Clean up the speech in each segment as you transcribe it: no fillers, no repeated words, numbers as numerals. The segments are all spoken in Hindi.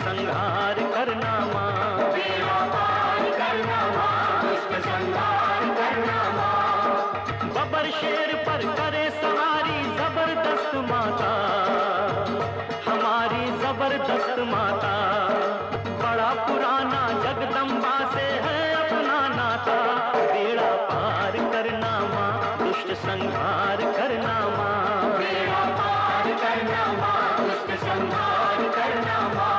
संहार करना माँ, बेड़ा पार करना माँ, दुष्ट संहार करना माँ। बबर शेर पर करे सवारी जबरदस्त माता, हमारी जबरदस्त माता। बड़ा पुराना जगदम्बा से है अपना नाता, बेड़ा पार करना माँ, दुष्ट संहार करना माँ, बेड़ा पार करना माँ, दुष्ट संहार करना माँ।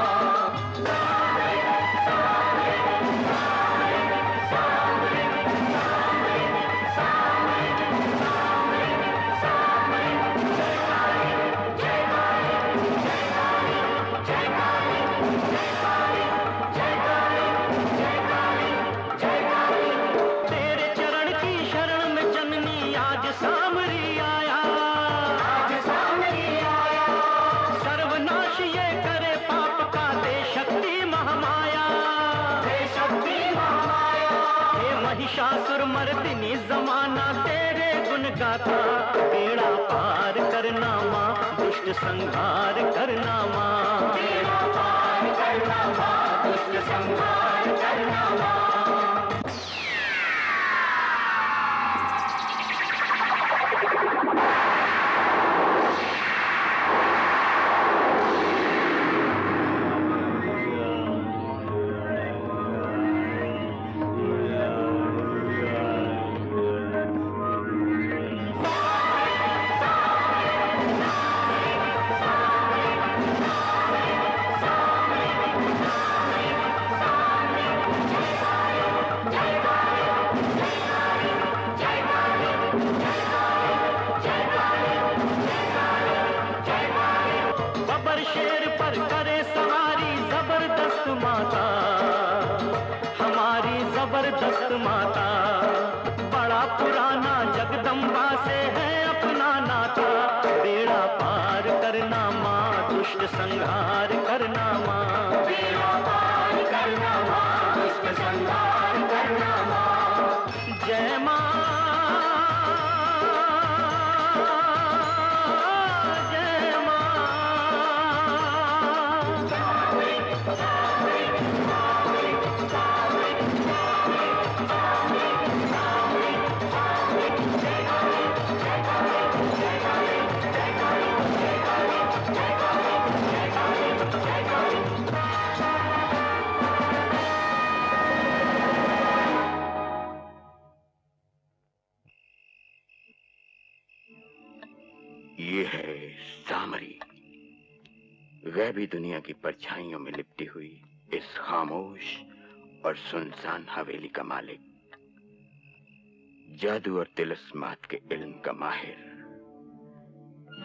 महिषासुरमर्दिनी जमाना तेरे गुण गाता, बेड़ा पार करना माँ, दुष्ट संहार करना माँ, बेड़ा पार करना माँ, दुष्ट संहार करना माँ। जबरदस्त माता, बड़ा पुराना जगदम्बा से है अपना नाता, बेड़ा पार करना माँ, दुष्ट संहार करना माँ, बेड़ा पार करना माँ, दुष्ट संहार करना माँ। जय माँ, जय माँ। ये है सामरी, गैबी दुनिया की परछाइयों में लिपटी हुई इस खामोश और सुनसान हवेली का मालिक, जादू और तिलिस्मात के इल्म का माहिर,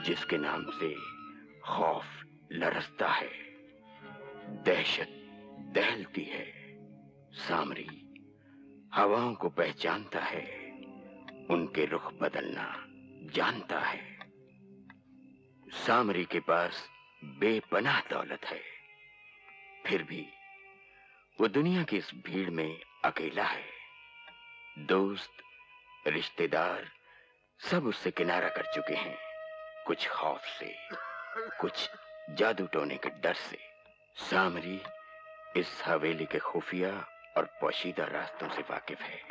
जिसके नाम से खौफ लरसता है, दहशत दहलती है। सामरी हवाओं को पहचानता है, उनके रुख बदलना जानता है। सामरी के पास बेपनाह दौलत है, फिर भी वो दुनिया की इस भीड़ में अकेला है। दोस्त, रिश्तेदार सब उससे किनारा कर चुके हैं, कुछ खौफ से, कुछ जादू टोने के डर से। सामरी इस हवेली के खुफिया और पोशीदा रास्तों से वाकिफ है।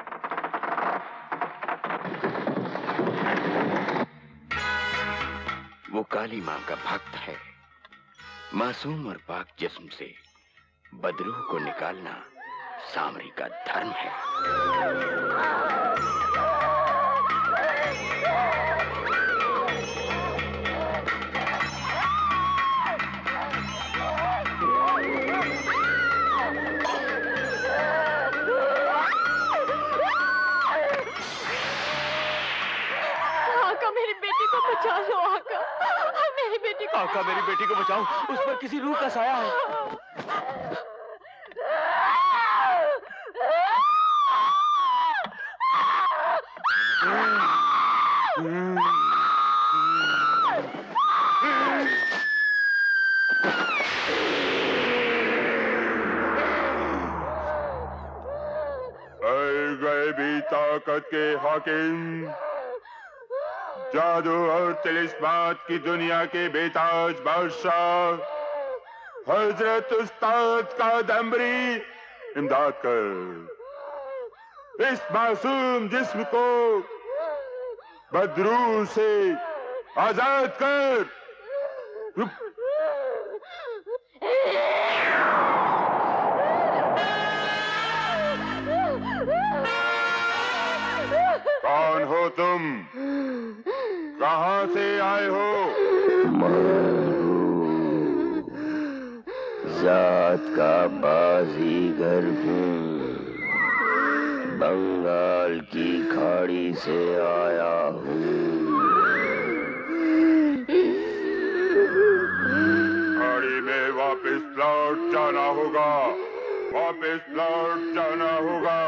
वो काली मां का भक्त है। मासूम और पाक जिस्म से बदरूह को निकालना सामरी का धर्म है। मेरी बेटी को बचा लो आका, मेरी बेटी को। आका मेरी बेटी को बचाओ, उस पर किसी रूह का साया है। गैबी ताकत के हाकिम, जादू और तिलिस्मात की दुनिया के बेताज बादशाह हजरत उस्ताद का दमरी, इमदाद कर, इस मासूम जिस्म को बदरू से आजाद कर। कौन हो तुम? कहां से आए हो? जात का बाजीगर हूँ, बंगाल की खाड़ी से आया हूँ। खाड़ी में वापस लौट जाना होगा, वापस लौट जाना होगा।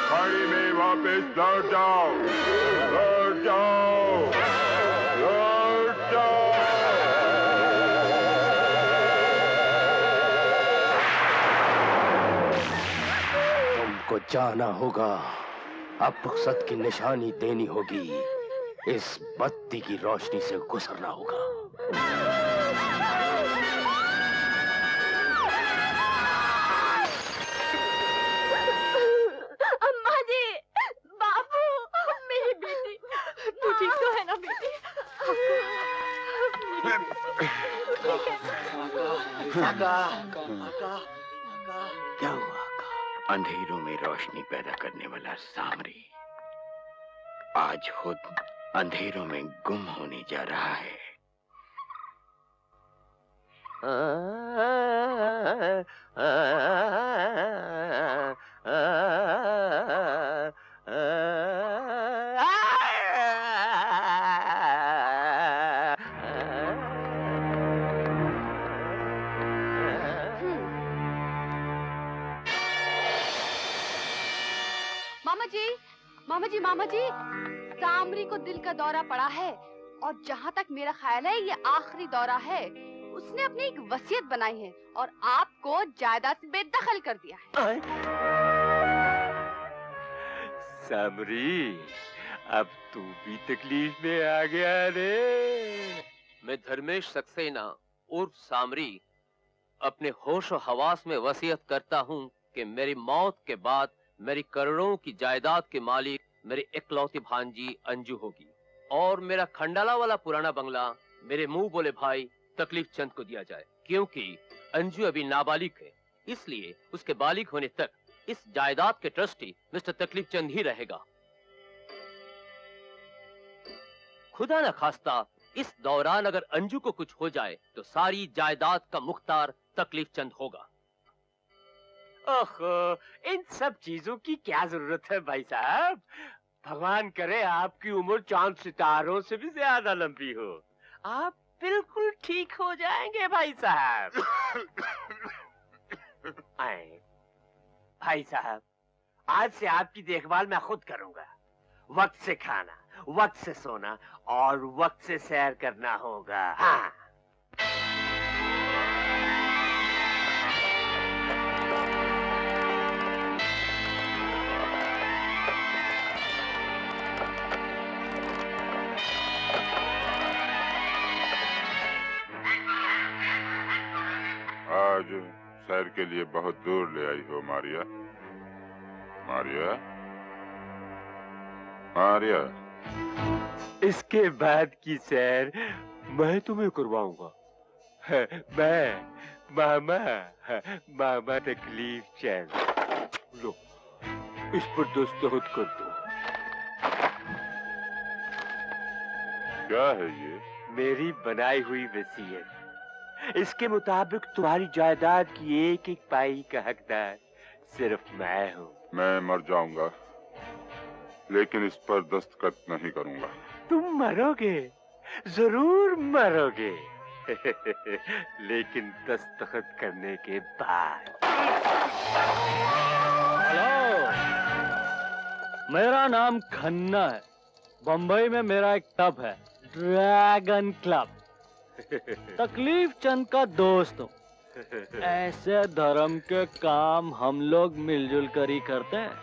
खाड़ी में वापस लौट जाओ, लौट जाओ, लौट जाओ। तुमको जाना होगा, अब रुखसत की निशानी देनी होगी, इस बत्ती की रोशनी से गुजरना होगा। क्या हुआ? अंधेरों में रोशनी पैदा करने वाला सामरी आज खुद अंधेरों में गुम होने जा रहा है। मामा जी, सामरी को दिल का दौरा पड़ा है और जहाँ तक मेरा ख्याल है ये आखिरी दौरा है। उसने अपनी एक वसीयत बनाई है और आपको जायदाद से बेदखल कर दिया है। सामरी, अब तू भी तकलीफ में आ गया रे। मैं धर्मेश सक्सेना उर्फ सामरी अपने होश और हवास में वसीयत करता हूँ कि मेरी मौत के बाद मेरी करोड़ों की जायदाद के मालिक मेरी इकलौती भांजी अंजू होगी और मेरा खंडाला वाला पुराना बंगला मेरे मुंह बोले भाई तकलीफ चंद को दिया जाए, क्योंकि अंजू अभी नाबालिग है, इसलिए उसके बालिग होने तक इस जायदाद के ट्रस्टी मिस्टर तकलीफ चंद ही रहेगा। खुदा न खास्ता इस दौरान अगर अंजू को कुछ हो जाए तो सारी जायदाद का मुख्तार तकलीफ चंद होगा। ओहो, इन सब चीजों की क्या जरूरत है भाई साहब? भगवान करे आपकी उम्र चांद सितारों से भी ज्यादा लंबी हो। आप बिल्कुल ठीक हो जाएंगे भाई साहब। भाई साहब, आज से आपकी देखभाल मैं खुद करूंगा। वक्त से खाना, वक्त से सोना और वक्त से सैर करना होगा। हाँ। आज सैर के लिए बहुत दूर ले आई हो मारिया। मारिया, मारिया। इसके बाद की सैर मैं तुम्हें करवाऊंगा। मैं मामा तकलीफ चंद। लो, इस पर दस्तखत कर दो। क्या है ये? मेरी बनाई हुई वसीयत। इसके मुताबिक तुम्हारी जायदाद की एक एक पाई का हकदार सिर्फ मैं हूँ। मैं मर जाऊंगा लेकिन इस पर दस्तखत नहीं करूंगा। तुम मरोगे, जरूर मरोगे। लेकिन दस्तखत करने के बाद। हेलो, मेरा नाम खन्ना है। बंबई में मेरा एक क्लब है, ड्रैगन क्लब। तकलीफ चंद का दोस्त हूँ। ऐसे धर्म के काम हम लोग मिलजुल कर ही करते हैं।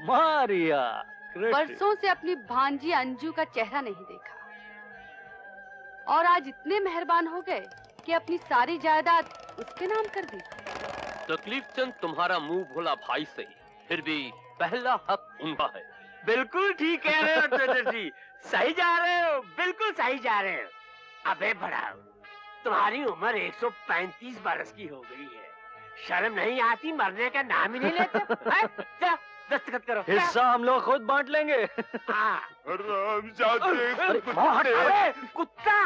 मारिया, बरसों से अपनी भांजी अंजू का चेहरा नहीं देखा और आज इतने मेहरबान हो गए कि अपनी सारी जायदाद उसके नाम कर दी। तकलीफ चंद तुम्हारा मुंह भोला भाई सही, फिर भी पहला हक उनका है। बिल्कुल ठीक कह रहे हो चौधरी जी, सही जा रहे हो, बिल्कुल सही जा रहे हो। अबे बढ़ाओ, तुम्हारी उम्र 135 बरस की हो गई है। शर्म नहीं आती, मरने का नाम ही नहीं लेते। चलो दस्तखत करो। हिस्सा हम लोग खुद बांट लेंगे। हाँ। अबे कुत्ता,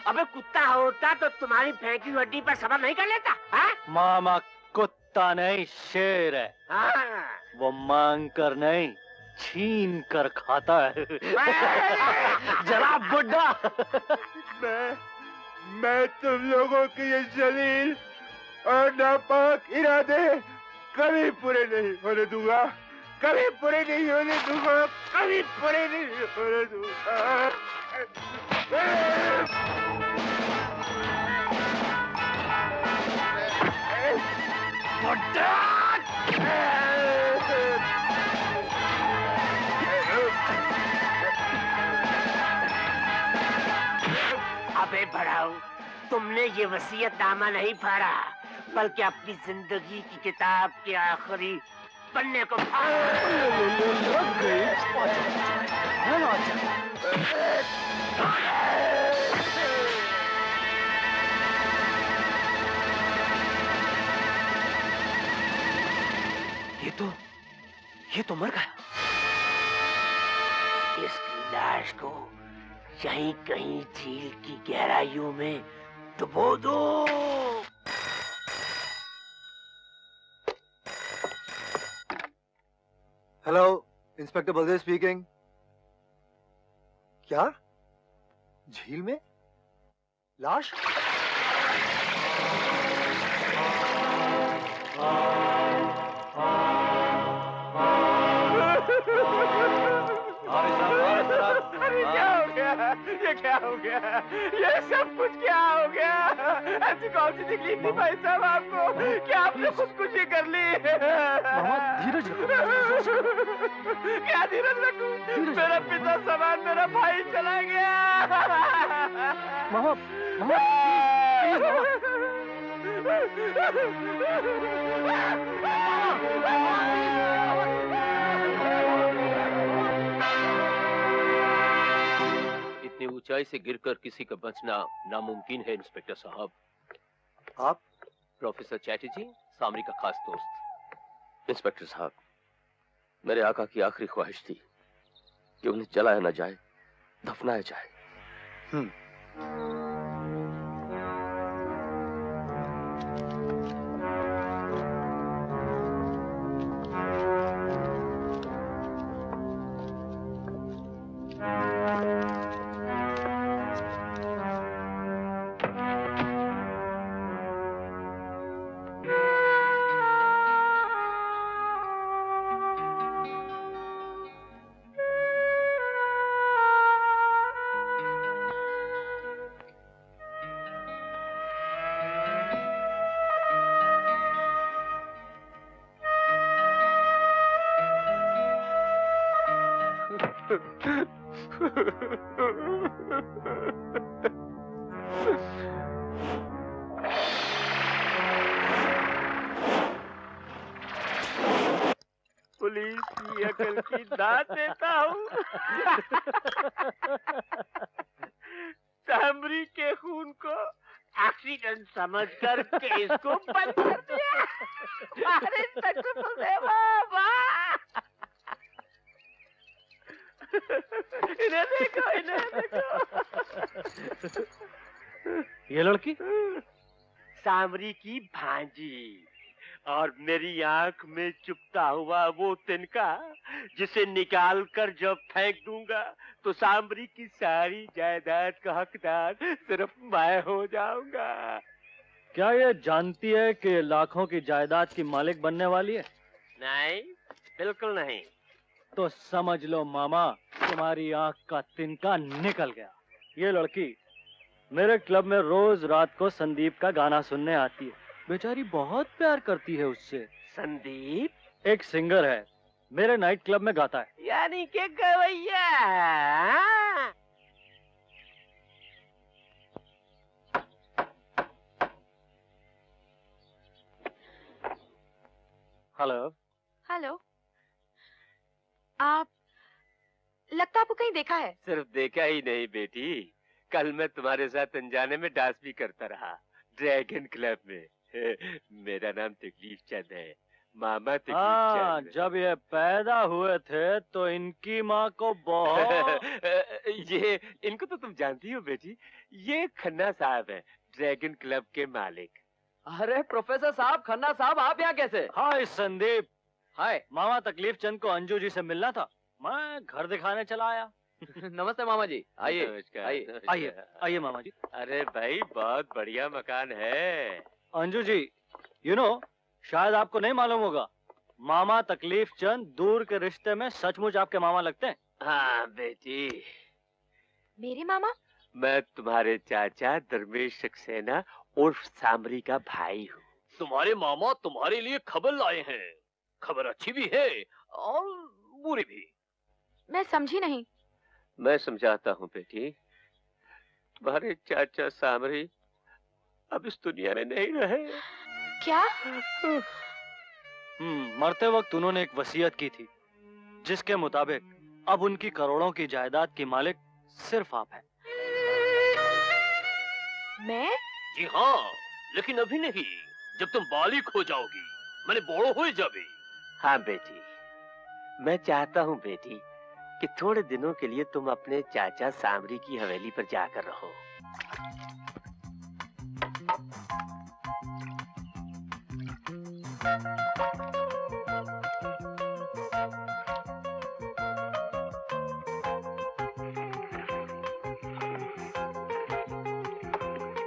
अबे कुत्ता होता तो तुम्हारी फेंकी हड्डी पर सबर नहीं कर लेता। हाँ? मामा कुत्ता नहीं, शेर है। हाँ। वो मांग कर नहीं, छीन कर खाता है। जरा बुड्ढा। मैं तुम लोगों के ये जलील और नापाक इरादे कभी पूरे नहीं होने दूंगा, कभी पूरे नहीं होने दूंगा, कभी पूरे नहीं होने दूंगा। अबे बढ़ाओ, तुमने ये वसीयतनामा नहीं पढ़ा, बल्कि अपनी जिंदगी की किताब के आखिरी पन्ने को ये तो मर गया। इसकी लाश को यहीं कहीं झील की गहराइयों में डुबो दो। Hello, inspector Baldev speaking. क्या? झील में लाश? अरे क्या हो गया? ये क्या हो गया? ये सब कुछ क्या हो गया? ऐसी कौन सी तकलीफ थी भाई साहब आपको? क्या आपने खुदकुशी कर ली? धीरज रखो। क्या धीरज रखूं? मेरा पिता समान मेरा भाई चला गया। मामा, मामा, प्लीज, इतनी ऊंचाई से गिरकर किसी का बचना नामुमकिन है इंस्पेक्टर साहब। आप? प्रोफेसर चैटर्जी, सामरी का खास दोस्त। इंस्पेक्टर साहब, मेरे आका की आखिरी ख्वाहिश थी कि उन्हें जलाया न जाए, दफनाया जाए। पुलिस की अकल की दाद देता हूँ। सामरी के खून को एक्सीडेंट समझकर केस को बंद कर दिया। अरे इंस्पेक्टर बाबा, इन्हें देखो, इन्हें देखो। ये लड़की सामरी की भांजी, और मेरी आंख में चुभता हुआ वो तिनका जिसे निकाल कर जब फेंक दूंगा तो सांबरी की सारी जायदाद का हकदार सिर्फ मैं हो जाऊंगा। क्या ये जानती है कि लाखों की जायदाद की मालिक बनने वाली है? नहीं, बिल्कुल नहीं। तो समझ लो मामा, तुम्हारी आंख का तिनका निकल गया। ये लड़की मेरे क्लब में रोज रात को संदीप का गाना सुनने आती है। बेचारी बहुत प्यार करती है उससे। संदीप? एक सिंगर है, मेरे नाइट क्लब में गाता है। यानी के गवैया? हेलो। हेलो, आप लगता आपको कहीं देखा है। सिर्फ देखा ही नहीं बेटी, कल मैं तुम्हारे साथ अनजाने में डांस भी करता रहा ड्रैगन क्लब में। मेरा नाम तकलीफ चंद है, मामा तकलीफ चंद। जब ये पैदा हुए थे तो इनकी माँ को बहुत ये इनको तो तुम जानती हो बेटी, ये खन्ना साहब है, ड्रैगन क्लब के मालिक। अरे प्रोफेसर साहब, खन्ना साहब, आप यहाँ कैसे? हाय संदीप। हाय। मामा तकलीफ चंद को अंजू जी से मिलना था, मैं घर दिखाने चला आया। नमस्ते मामा जी, आइए नमस्कार। आइए आइए मामा जी। अरे भाई बहुत बढ़िया मकान है। अंजू जी, यू नो, शायद आपको नहीं मालूम होगा, मामा तकलीफ चंद दूर के रिश्ते में सचमुच आपके मामा लगते हैं। हाँ बेटी, मेरे मामा? मैं तुम्हारे चाचा धर्मेश सक्सेना उर्फ सांबरी का भाई हूँ। तुम्हारे मामा तुम्हारे लिए खबर लाए हैं। खबर अच्छी भी है और बुरी भी। मैं समझी नहीं। मैं समझाता हूँ बेटी, तुम्हारे चाचा सांबरी अब इस दुनिया में नहीं रहे। क्या? मरते वक्त उन्होंने एक वसीयत की थी जिसके मुताबिक अब उनकी करोड़ों की जायदाद की मालिक सिर्फ आप हैं। मैं? जी हाँ, लेकिन अभी नहीं, जब तुम बालिग हो जाओगी, मैंने बड़ो हो जाबी। हाँ बेटी, मैं चाहता हूँ बेटी कि थोड़े दिनों के लिए तुम अपने चाचा सांबरी की हवेली पर जाकर रहो।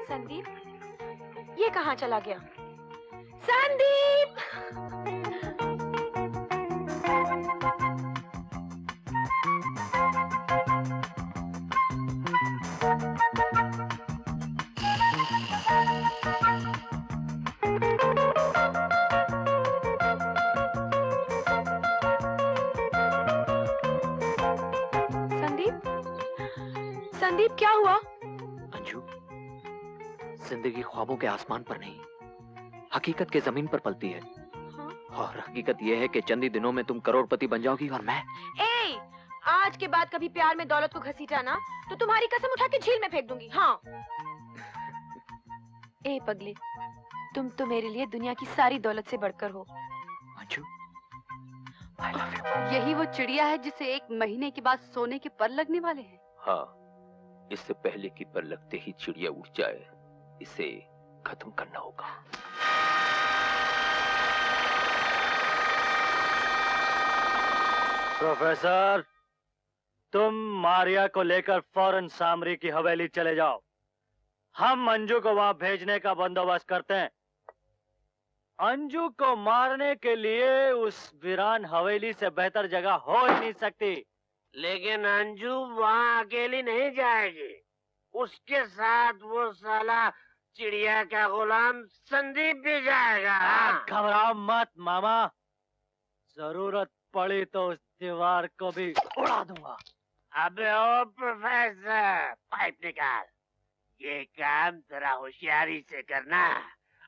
संदीप, ये कहाँ चला गया? संदीप! संदीप, क्या हुआ? अंजू, जिंदगी ख्वाबों के आसमान पर नहीं, हकीकत के जमीन पर पलती है। हाँ? और हकीकत यह है कि चंद ही दिनों में तुम करोड़पति बन जाओगी और मैं। आज के बाद कभी प्यार में दौलत को घसीटा ना तो तुम्हारी कसम उठा के झील में फेंक दूंगी। हाँ। ए पगले, तुम तो मेरे लिए दुनिया की सारी दौलत से बढ़कर हो। Anju, I love you। यही वो चिड़िया है जिसे 1 महीने के बाद सोने के पर लगने वाले हैं। हाँ, इससे पहले कि पर लगते ही चिड़िया उड़ जाए, इसे खत्म करना होगा। प्रोफेसर, तुम मारिया को लेकर फौरन सांबरी की हवेली चले जाओ। हम अंजू को वहां भेजने का बंदोबस्त करते हैं। अंजू को मारने के लिए उस वीरान हवेली से बेहतर जगह हो ही नहीं सकती। लेकिन अंजू वहाँ अकेली नहीं जाएगी, उसके साथ वो साला चिड़िया का गुलाम संदीप भी जाएगा। घबराओ मत मामा, जरूरत पड़ी तो उस दीवार को भी उड़ा दूंगा। अबे ओ प्रोफेसर, पाइप निकाल। ये काम जरा होशियारी से करना।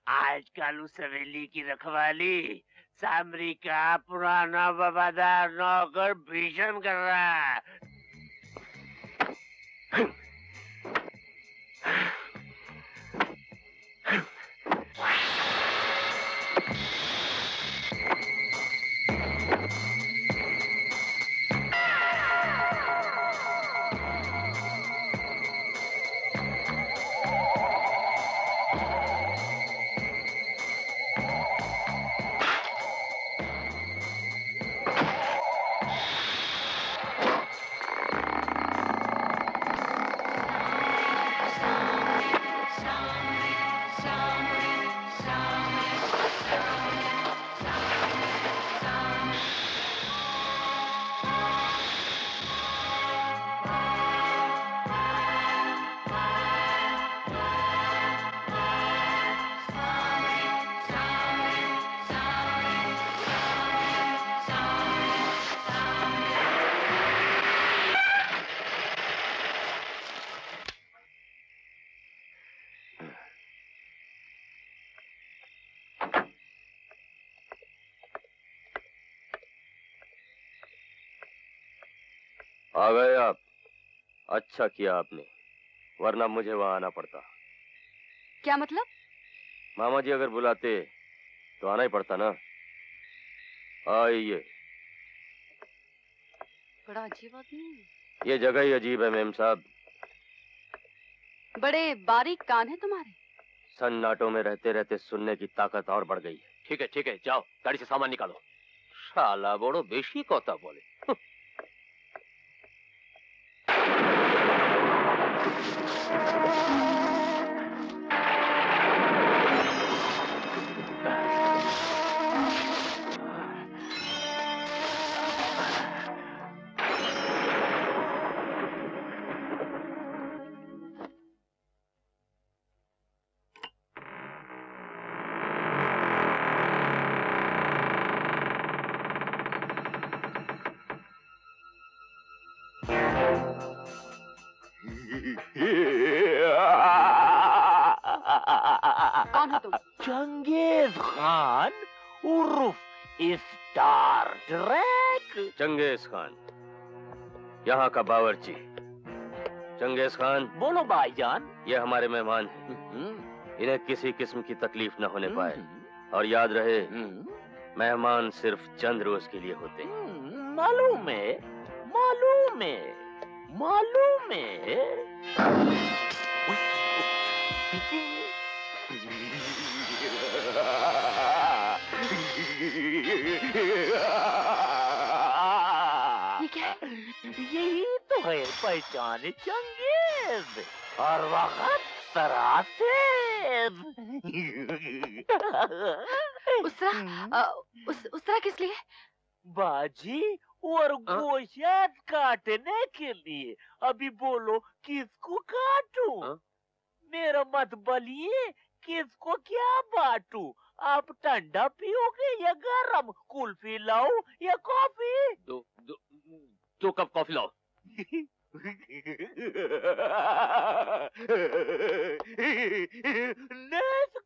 आजकल उस हवेली की रखवाली सांबरी का पुराना वफादार नौकर भीषण कर रहा है। आ गए आप। अच्छा किया आपने, वरना मुझे वहां आना पड़ता। क्या मतलब? मामा जी अगर बुलाते तो आना ही पड़ता ना। आइए। बड़ा अजीब आदमी है। ये जगह ही अजीब है मेम साहब। बड़े बारीक कान है तुम्हारे। सन्नाटों में रहते रहते सुनने की ताकत और बढ़ गई है। ठीक है, जाओ गाड़ी से सामान निकालो। शाला बड़ो बेशी कोता बोले। कौन हो तुम? चंगेज खान उर्फ स्टार ट्रेक। चंगेज खान, यहाँ का बावर्ची। Genghis Khan. बोलो भाईजान। ये हमारे मेहमान हैं। इन्हें किसी किस्म की तकलीफ न होने पाए। और याद रहे, मेहमान सिर्फ चंद रोज के लिए होते हैं। मालूम है, मालूम है, मालूम है। ये क्या है? यही तो है पहचान चंगेज। और वक्त तरह से उसरा किस लिए? बाजी और गोश्त काटने के लिए। अभी बोलो किसको काटूं? मेरा मत बलिए, किसको क्या बांटूं? आप ठंडा पियोगे या गरम? कुल्फी लाऊं या कॉफी? दो कप कॉफी लाओ।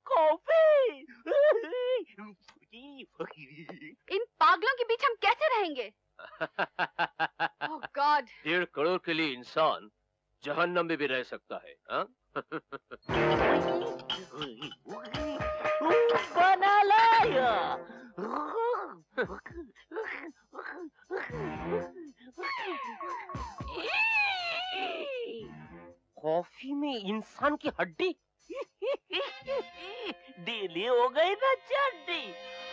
कॉफी। इन पागलों के बीच हम कैसे रहेंगे? ओह गॉड। 1.5 करोड़ के लिए इंसान जहन्नम में भी रह सकता है। हाँ? बना लाया। कॉफी में इंसान की हड्डी? ढीली हो गई ना चड्डी।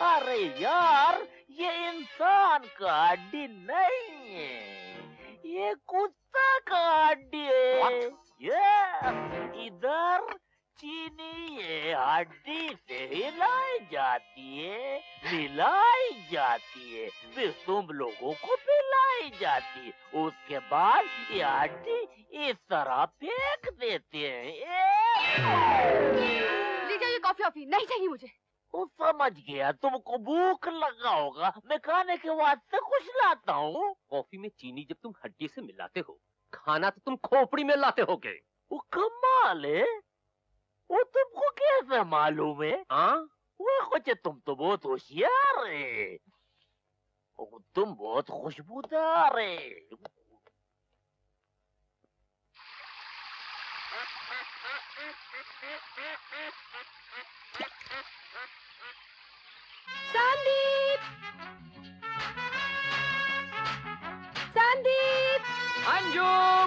अरे यार, ये इंसान का हड्डी नहीं है, ये कुत्ता का हड्डी है। ये इधर चीनी ये हड्डी से हिलाई जाती है, मिलाई जाती है, फिर तुम लोगों को पिलाई जाती है। उसके बाद ये हड्डी इस तरह फेंक देते हैं। ले जाइए कॉफी ऑफी, नहीं चाहिए मुझे। वो समझ गया, तुमको भूख लगा होगा, मैं खाने के वास्ते कुछ लाता हूँ। कॉफी में चीनी जब तुम हड्डी से मिलाते हो, खाना तो तुम खोपड़ी में लाते होगे। वो कमाल है, वो तुमको कैसे मालूम है? हाँ? वो कुछ तुम तो बहुत होशियार है, तुम बहुत खुशबूदार है। संदीप, संदीप, अंजू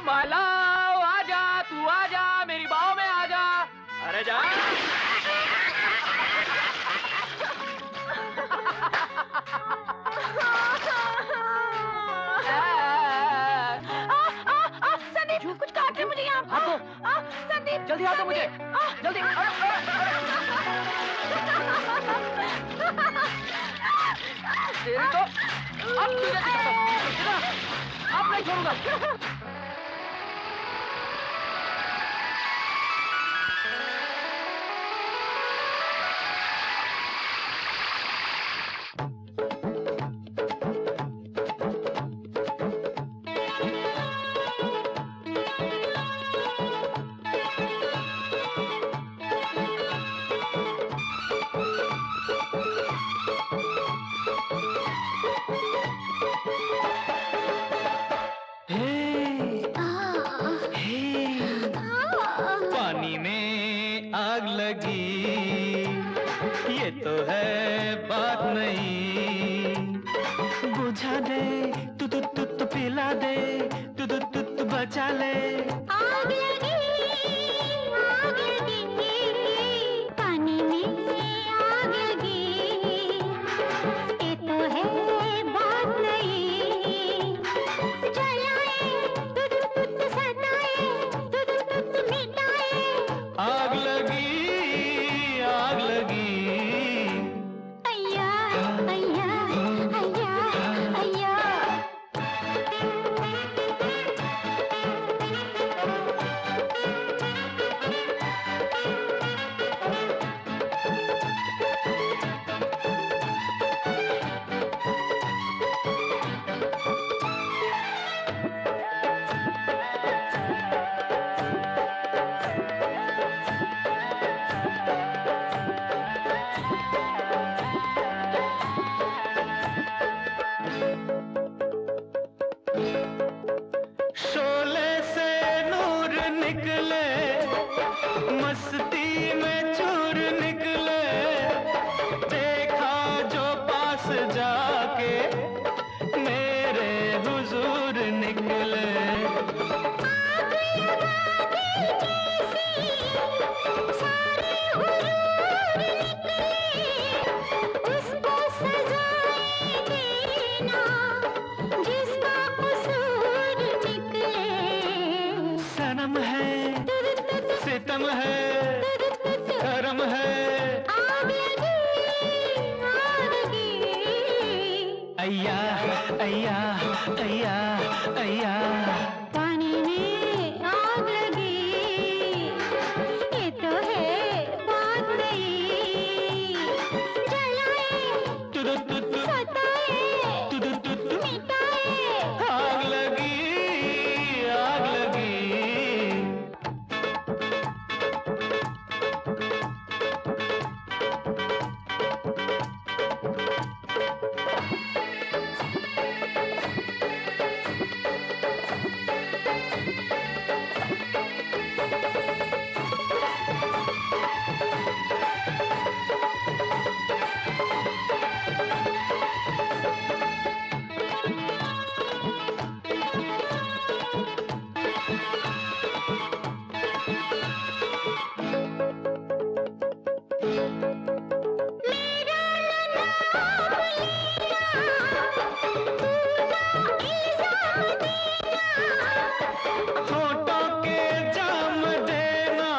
मालाओ, आजा, तू आजा, मेरी बाहों में आजा। अरे जा। संदीप कुछ काट रहे मुझे यहाँ। संदीप जल्दी आ तो मुझे, जल्दी। तेरी तो अब तुझे दिखाता हूँ। अब नहीं छोड़ूंगा। हे पानी में आग लगी, ये तो है बात नहीं। बुझा दे तू तू तू तू, पिला दे तू तू तू तू, बचा ले। आग लगी, पानी में आग लगी, ये तो है बात नहीं। जलाए तू तू तू तू, सताए तू तू तू तू, मिटाए। आग लगी, आग लगी। अय्या अय्या अय्या अय्या। शोले से नूर निकले, मस्ती में चूर निकले। देखा जो पास जाके मेरे हुजूर निकले। उसको सजाए देना जिसका कसूर निकले। सनम है, सितम है, करम है। आग लगी, अय्या अय्या अय्या अय्या। पानी में आग लगी, ये तो है बात नहीं। जलाए तू तू तू तू, सताए तू तू तू तू, मिटाए। आग लगी, आग लगी। होठों के जाम देना,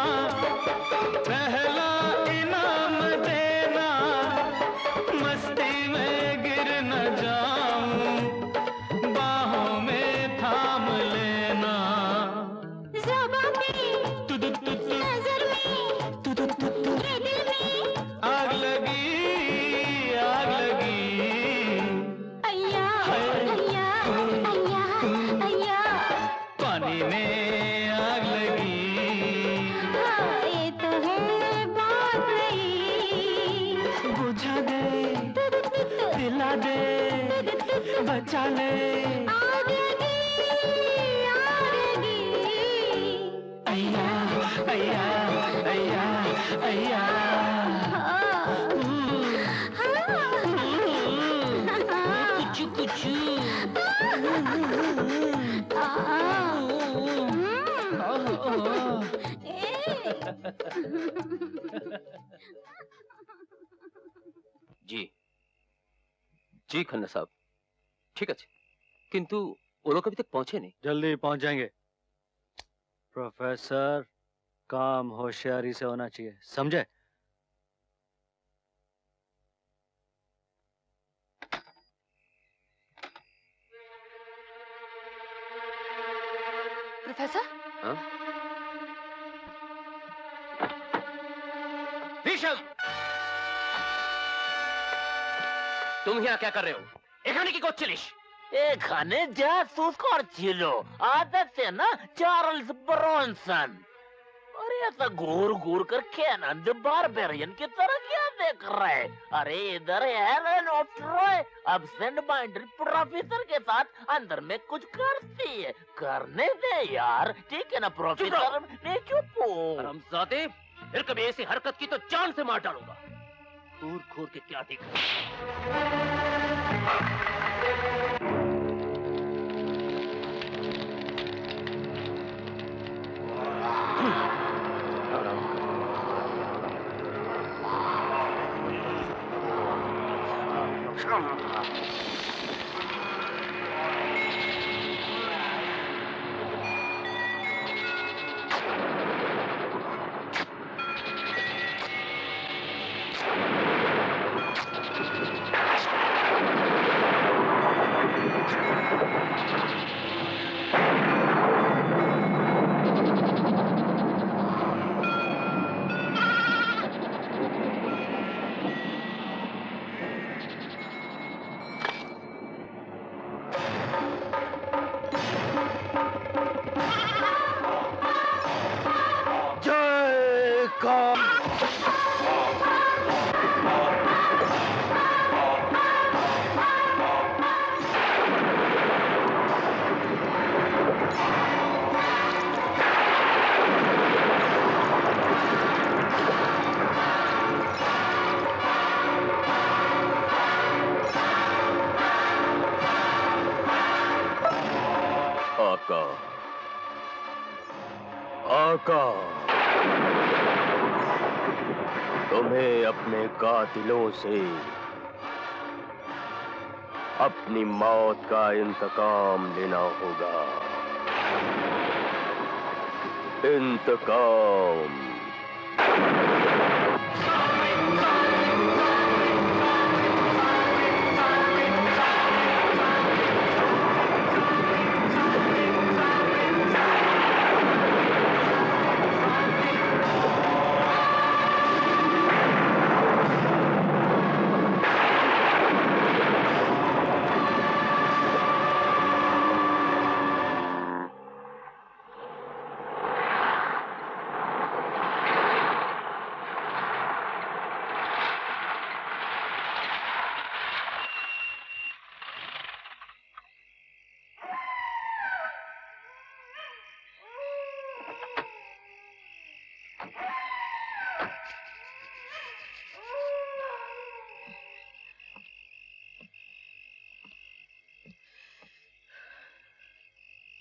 पहला इनाम देना। मस्ती में गिर न जाऊं, बाहों में थाम लेना। ज़ुबां पे, तू तू तू तू, नज़र में, तू तू तू तू, ये दिल में। आग लगी, आग लगी। अय्या अय्या अय्या अय्या। पानी में आग लगी, हाँ, ये तो है बात नहीं। बुझा दे, तू तू तू तू, पिला दे, बचा ले। आग लगी, आग लगी। अय्या अय्या अय्या अय्या। कुछ कुछ। जी जी खन्ना साहब, ठीक है, किंतु वो लोग अभी तक पहुंचे नहीं। जल्दी पहुंच जाएंगे। प्रोफेसर, काम होशियारी से होना चाहिए, समझे? प्रोफेसर, हाँ? ऋषभ, तुम यहाँ क्या कर रहे हो? এখানে কি করছিলিস? এখানে জাসুস করছিল, আদতে না চার্লস ব্রনসন। আরে ऐसा घूर घूर कर कैनन द बारबेरियन की तरह क्या देख रहे हैं? अरे इधर Helen of Troy absent minded professor के साथ अंदर में कुछ करती है। करने दे यार, ठीक है ना प्रोफेसर? नहीं चुप हो। हरामजादे, फिर कभी ऐसी हरकत की तो जान से मार डालूंगा। घूर घूर के क्या देख आका, तुम्हें अपने कातिलों से अपनी मौत का इंतकाम लेना होगा। इंतकाम।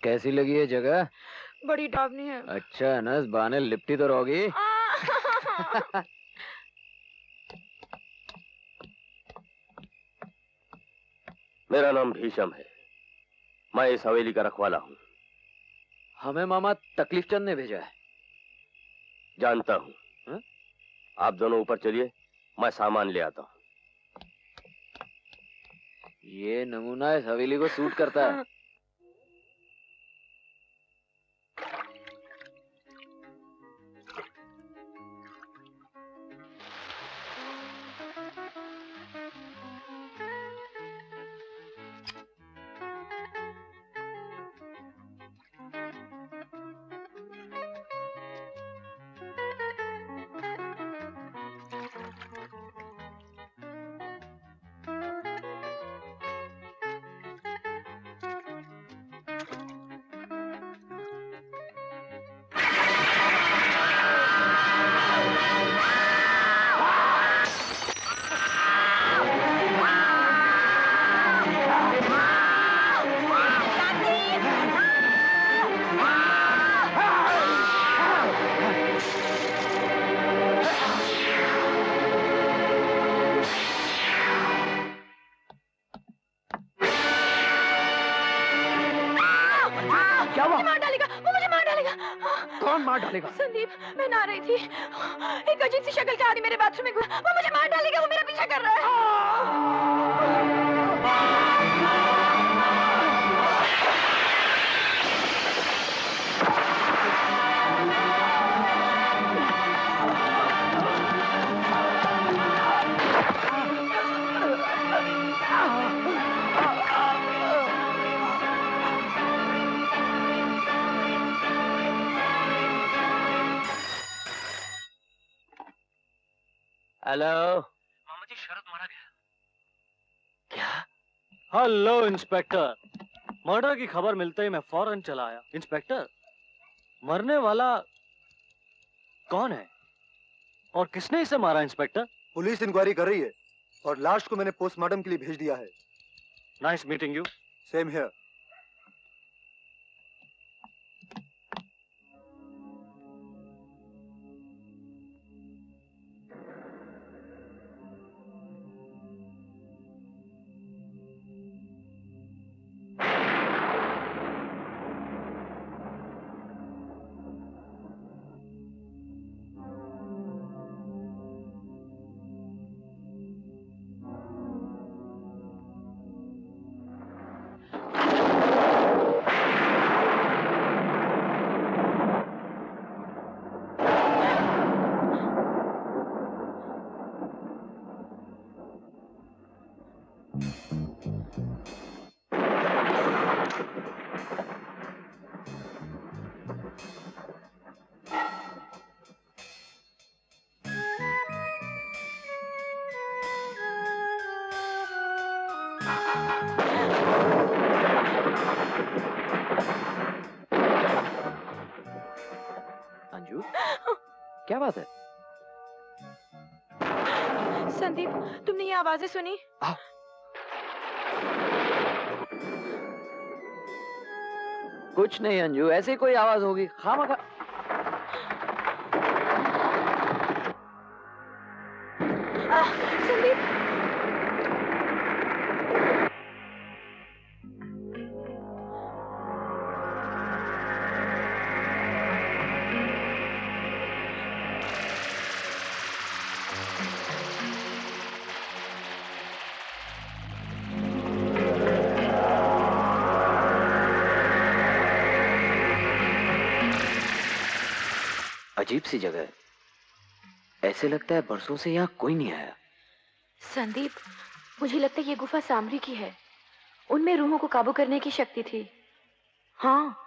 कैसी लगी है जगह? बड़ी डरावनी है। अच्छा ना, इस बहाने लिपटी तो रहोगी। मेरा नाम भीषम है, मैं इस हवेली का रखवाला हूँ। हमें मामा तकलीफ चंद ने भेजा है। जानता हूँ। आप दोनों ऊपर चलिए, मैं सामान ले आता हूँ। ये नमूना इस हवेली को सूट करता है। संदीप, मैं नहा रही थी, एक अजीब सी शक्ल का आदमी मेरे बाथरूम में घुसा। वो मुझे मार डालेगा, वो मेरा पीछा कर रहा है। हेलो। मामा जी शरद मारा गया। क्या? हेलो इंस्पेक्टर, मर्डर की खबर मिलते ही मैं फौरन चला आया। इंस्पेक्टर, मरने वाला कौन है और किसने इसे मारा? इंस्पेक्टर, पुलिस इंक्वायरी कर रही है और लाश को मैंने पोस्टमार्टम के लिए भेज दिया है। Nice meeting you. Same here. Anju, क्या बात है? संदीप, तुमने ये आवाजें सुनी? कुछ नहीं अंजू, ऐसी कोई आवाज होगी खामखा। संदीप, अजीब सी जगह है, ऐसे लगता है बरसों से यहाँ कोई नहीं आया। संदीप, मुझे लगता है ये गुफा सामरी की है। उनमें रूहों को काबू करने की शक्ति थी। हाँ।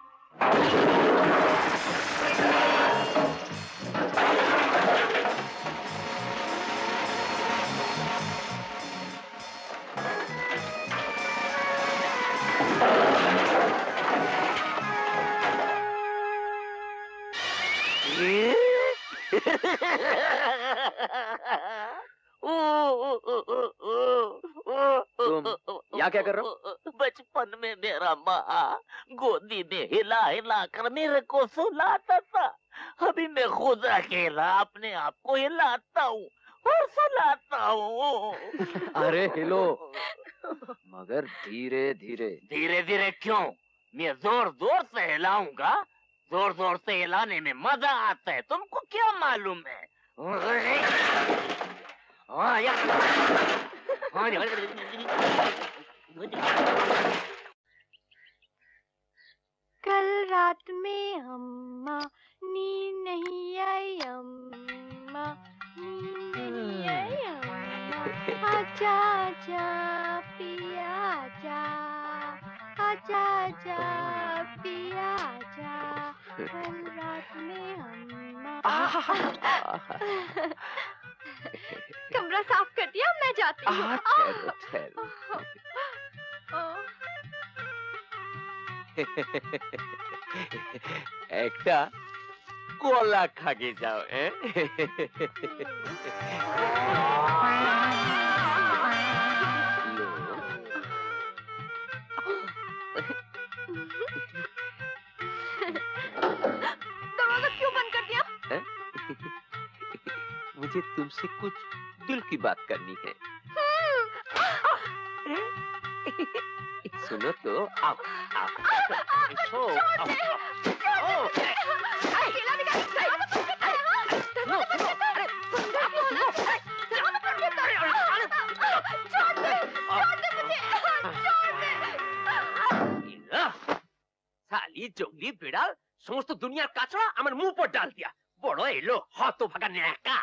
तुम यहाँ क्या कर रहे हो? बचपन में मेरा माँ गोदी में हिला हिला कर मेरे को सुलाता था। अभी मैं खुद अकेला अपने आप को हिलाता हूँ और सुलाता हूँ। अरे हिलो, मगर धीरे धीरे। धीरे धीरे क्यों? मैं जोर जोर से हिलाऊंगा। जोर जोर से हिलाने में मजा आता है, तुमको क्या मालूम है? कल रात में अम्मा नींद नहीं आई, अम्मा नींद नहीं आई, अम्मा आजा आजा पिया आजा, आजा आजा पिया आजा, कल रात में अम्मा। कमरा साफ कर दिया, मैं जाती हूँ। ठहरो ठहरो। একটা কলা খাগে যাও। दरवाजा क्यों बंद कर दिया? मुझे तुमसे कुछ दिल की बात करनी है। सुनो तो, आओ आओ। साली जंगली बिड़ाल समस्त दुनियार काचड़ा আমার मुंह पर डाल दिया। बड़ो एलो हतभागा न्याका।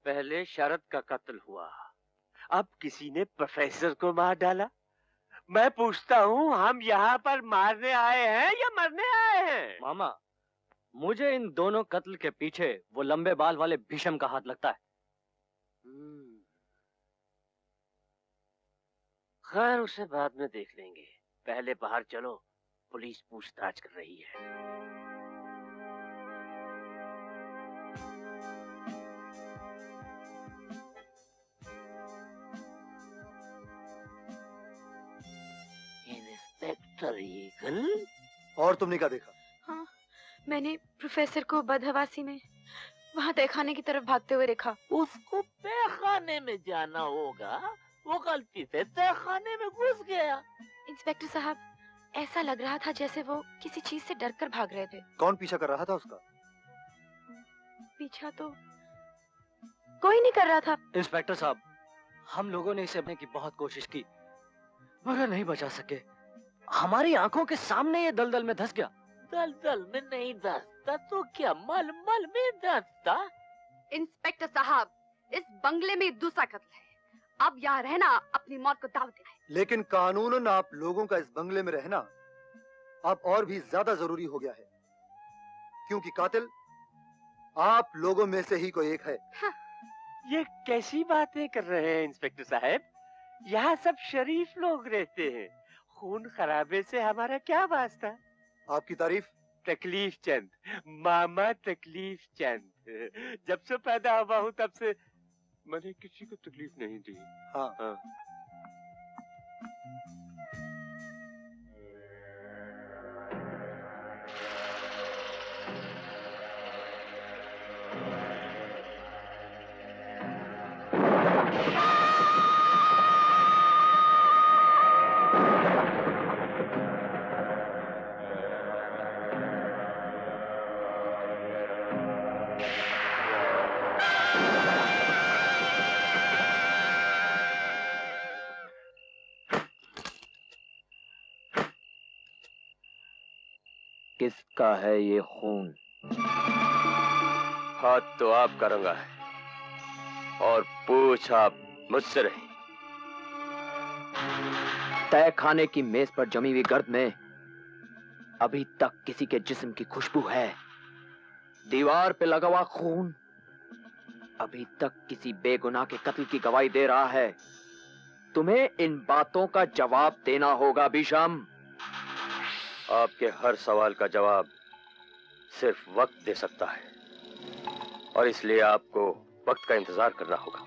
पहले शरद का कत्ल हुआ, अब किसी ने प्रोफेसर को मार डाला। मैं पूछता हूँ, हम यहाँ पर मारने आए हैं या मरने आए हैं? मामा, मुझे इन दोनों कत्ल के पीछे वो लंबे बाल वाले भीषम का हाथ लगता है। खैर, उसे बाद में देख लेंगे। पहले बाहर चलो, पुलिस पूछताछ कर रही है। इंस्पेक्टर ईगल, और तुमने क्या देखा? हाँ, मैंने प्रोफेसर को बदहवासी में वहाँ तहखाने की तरफ भागते हुए देखा। उसको तहखाने में जाना होगा, वो गलती से तहखाने में घुस गया। इंस्पेक्टर साहब, ऐसा लग रहा था जैसे वो किसी चीज से डरकर भाग रहे थे। कौन पीछा कर रहा था उसका? पीछा तो कोई नहीं कर रहा था। इंस्पेक्टर साहब, हम लोगों ने इसे बचाने की बहुत कोशिश की, मगर नहीं बचा सके। हमारी आंखों के सामने ये दलदल में धंस गया। दलदल में नहीं धंसता तो क्या मलमल में धंसता? इंस्पेक्टर साहब, इस बंगले में दूसरा कत्ल है। अब यहाँ रहना अपनी मौत को दाव देना है। लेकिन कानूनन आप लोगों का इस बंगले में रहना अब और भी ज्यादा जरूरी हो गया है, क्योंकि कातिल आप लोगों में से ही कोई एक है। हाँ। ये कैसी बातें कर रहे हैं इंस्पेक्टर साहब? यहाँ सब शरीफ लोग रहते हैं। खून खराबे से हमारा क्या वास्ता? आपकी तारीफ? तकलीफ चंद, मामा तकलीफ चंद। जब से पैदा हुआ हूँ तब से मैंने किसी को तकलीफ नहीं दी। हाँ, हाँ। किसका है ये खून? हाथ तो आपका रंगा है और पूछ आप मुझसे रही। तय खाने की मेज पर जमी हुई गर्द में अभी तक किसी के जिस्म की खुशबू है। दीवार पे लगा हुआ खून अभी तक किसी बेगुनाह के कत्ल की गवाही दे रहा है। तुम्हें इन बातों का जवाब देना होगा भीषम। आपके हर सवाल का जवाब सिर्फ वक्त दे सकता है, और इसलिए आपको वक्त का इंतजार करना होगा।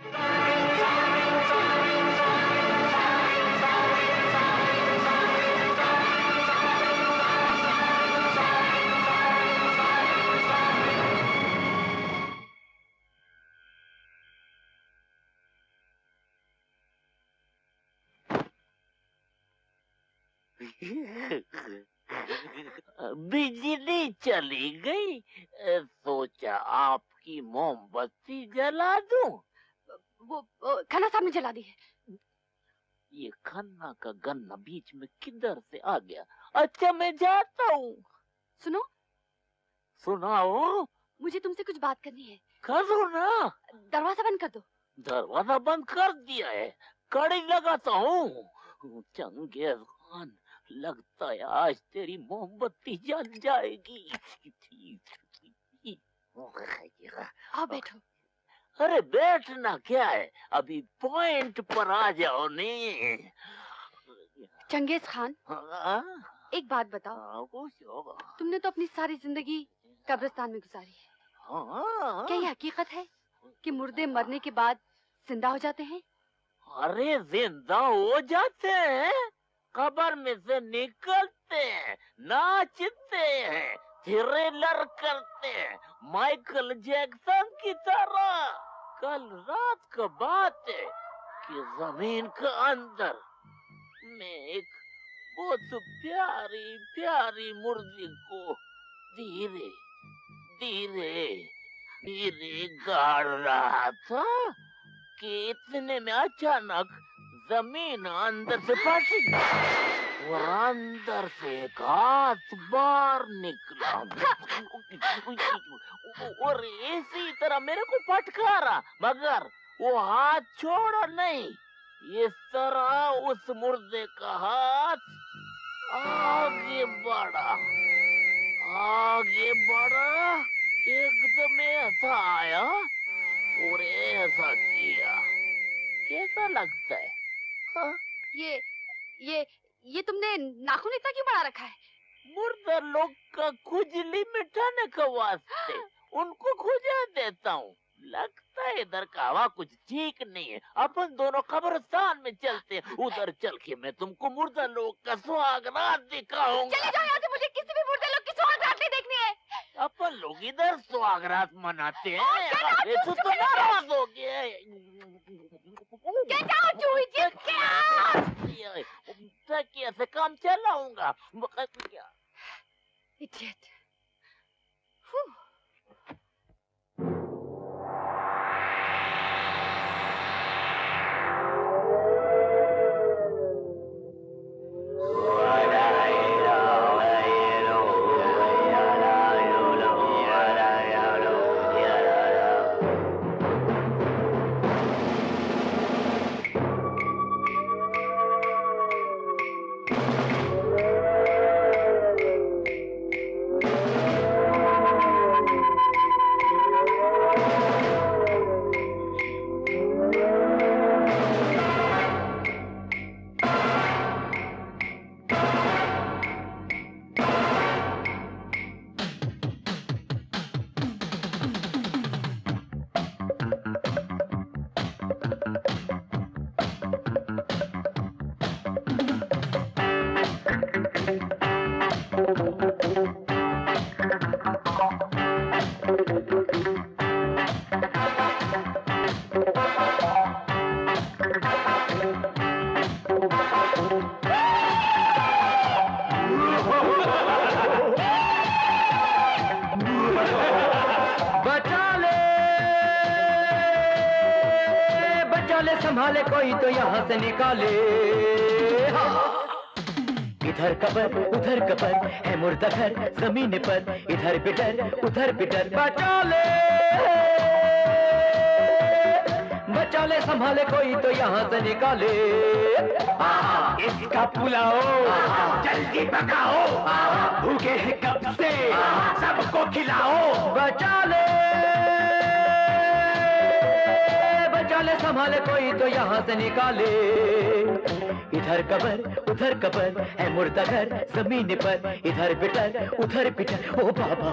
बिजली चली गई, सोचा आपकी मोमबत्ती जला दूं। वो खन्ना साहब ने जला दी है। ये खन्ना का गन्ना बीच में किधर से आ गया? अच्छा, मैं जाता हूँ। सुनो। सुनाओ। मुझे तुमसे कुछ बात करनी है। करो ना। दरवाजा बंद कर दो। दरवाजा बंद कर दिया है, कड़ी लगाता हूँ। चंगेज खान, लगता है आज तेरी मोमबत्ती जल जाएगी। आओ बैठो। अरे बैठना क्या है, अभी पॉइंट पर आ जाओ। नहीं चंगेज खान, एक बात बताओ। तुमने तो अपनी सारी जिंदगी कब्रिस्तान में गुजारी है। क्या ये हकीकत है कि मुर्दे मरने के बाद जिंदा हो जाते हैं? अरे जिंदा हो जाते हैं, कब्र में से निकलते हैं, नाचते हैं, थ्रिलर करते हैं, माइकल जैक्सन की तरह। कल रात का बात है कि जमीन के अंदर मैं एक बहुत प्यारी प्यारी मुर्गी को धीरे धीरे धीरे गाड़ रहा था कि इतने में अचानक जमीन अंदर से फटी और अंदर से एक हाथ बाहर निकला और इसी तरह मेरे को फटकारा, मगर वो हाथ छोड़ा नहीं। इस तरह उस मुर्दे का हाथ आगे बढ़ा, एकदम ऐसा आया और ऐसा किया। कैसा लगता है? हाँ? ये तुमने नाखून इतना क्यों बड़ा रखा है? मुर्दा लोग का खुजली मिटाने का वास्ते उनको खुजा देता हूँ। लगता है इधर का हवा कुछ ठीक नहीं है, अपन दोनों कब्रिस्तान में चलते हैं। उधर चल के मैं तुमको मुर्दा लोग का सुहागरात दिखाऊंगा। चले जाओ यहाँ से, मुझे किसी भी मुर्दे लोग की सुहागरात नहीं देखनी है। अपन लोग इधर सुहागरात मनाते हैं। ये तो नाराज हो गया। तकिया से काम चलाऊंगा। इडियट। संभाले कोई तो यहाँ से निकाले। इधर कबर उधर कबर है मुर्दा घर जमीन पर, इधर बिटर उधर बिटर। बचा ले संभाले कोई तो यहाँ से निकाले। इसका पुलाओ जल्दी पकाओ, भूखे हैं कब से सबको खिलाओ। बचा ले संभाले कोई तो यहाँ से निकाले। इधर कबर है मुर्दा घर जमीन पर, इधर बिटर उधर बिटर। ओ बाबा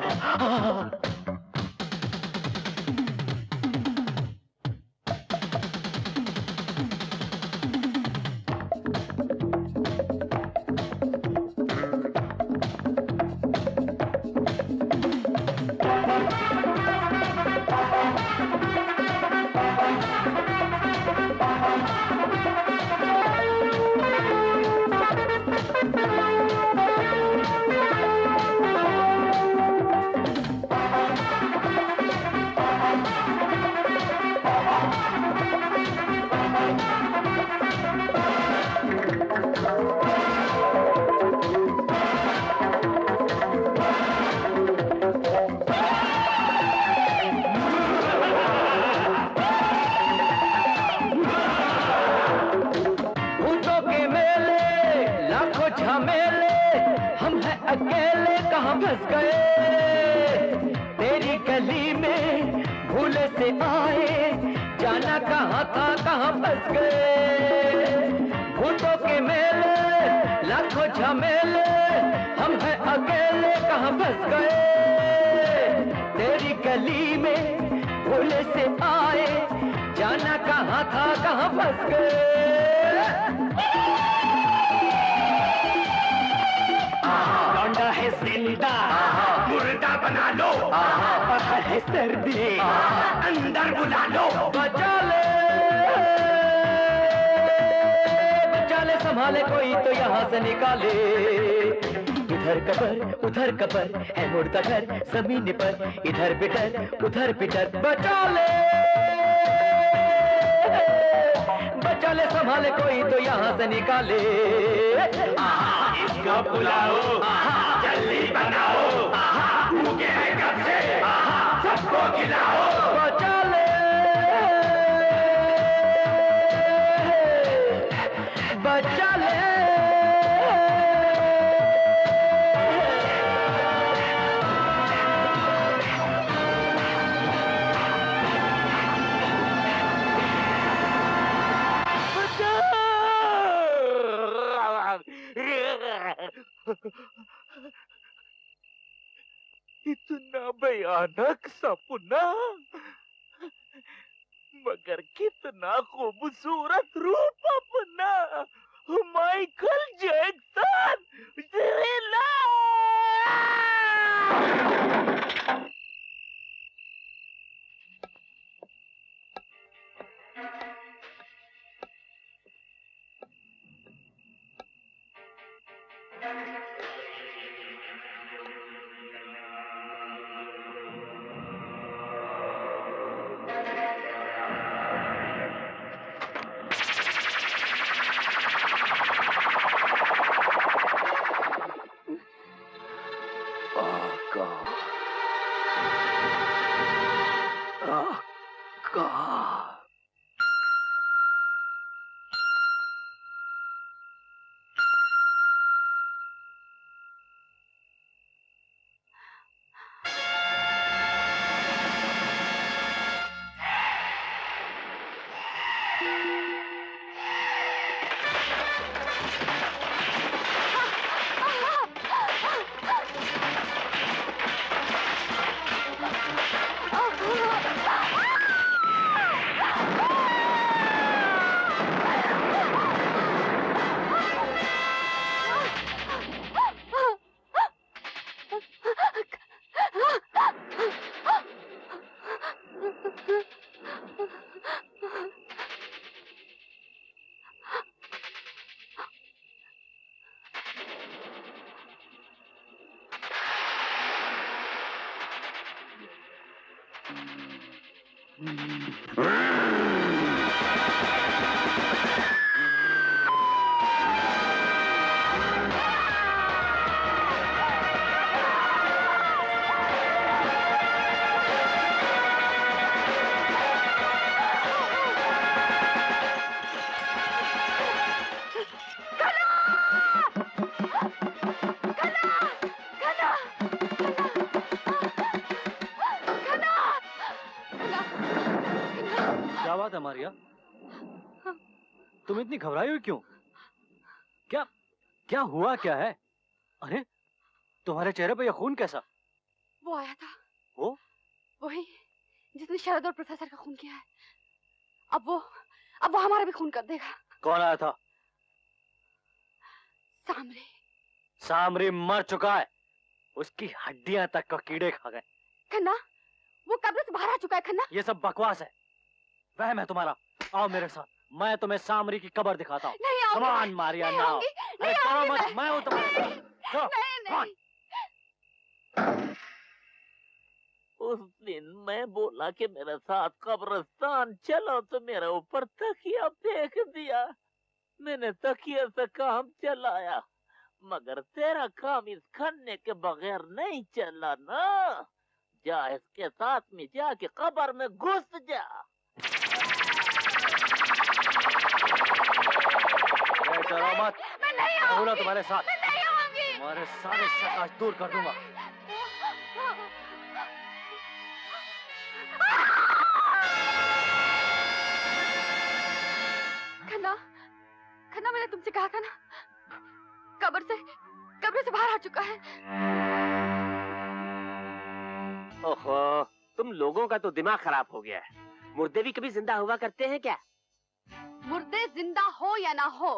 उधर कबर है मुर्दा घर जमीन पर, इधर बिटर उधर बिटर। बचा ले संभाले कोई तो यहाँ से निकाले। इसको बुलाओ जल्दी बनाओ, भूखे हैं कब से उसको खिलाओ, बचा ले, बचा ले। इतना भयानक सपना, मगर कितना खूबसूरत रूप अपना, माइकल जैक्सन थ्रिलर। क्या बात है मारिया, तुम इतनी घबराई हुई क्यों? क्या क्या हुआ क्या है? अरे तुम्हारे चेहरे पे यह खून कैसा? वो आया था। वो? वही जिसने शरद और प्रोफेसर का खून किया है। अब वो हमारा भी खून कर देगा। कौन आया था? सामरी। सामरी मर चुका है, उसकी हड्डियां तक का कीड़े खा गए। खन्ना, वो कब्र से बाहर आ चुका है। खन्ना, ये सब बकवास है, वहम है तुम्हारा। आओ मेरे साथ, मैं तुम्हें सामरी की कब्र दिखाता हूँ। नहीं आऊंगी। कमान मारिया, ना आओ। अरे करो मत, मैं हूँ तुम्हारे साथ। नहीं। उस दिन मैं बोला कि मेरे साथ कब्रिस्तान चलो तो मेरे ऊपर तकिया फेंक दिया। मैंने तकिया से काम चलाया, मगर तेरा काम इस खन्ने के बगैर नहीं चला ना। जा इसके साथ में जाके कब्र में घुस जा। डरो मत, मैं नहीं आऊंगी। तुम्हारे साथ, मैं नहीं आऊंगी। तुम्हारे सारे शक आज दूर कर दूंगा। खन्ना, मैंने तुमसे कहा था ना, कब्र से बाहर आ चुका है। ओहो, तुम लोगों का तो दिमाग खराब हो गया है। मुर्दे भी कभी जिंदा हुआ करते हैं क्या? मुर्दे जिंदा हो या ना हो,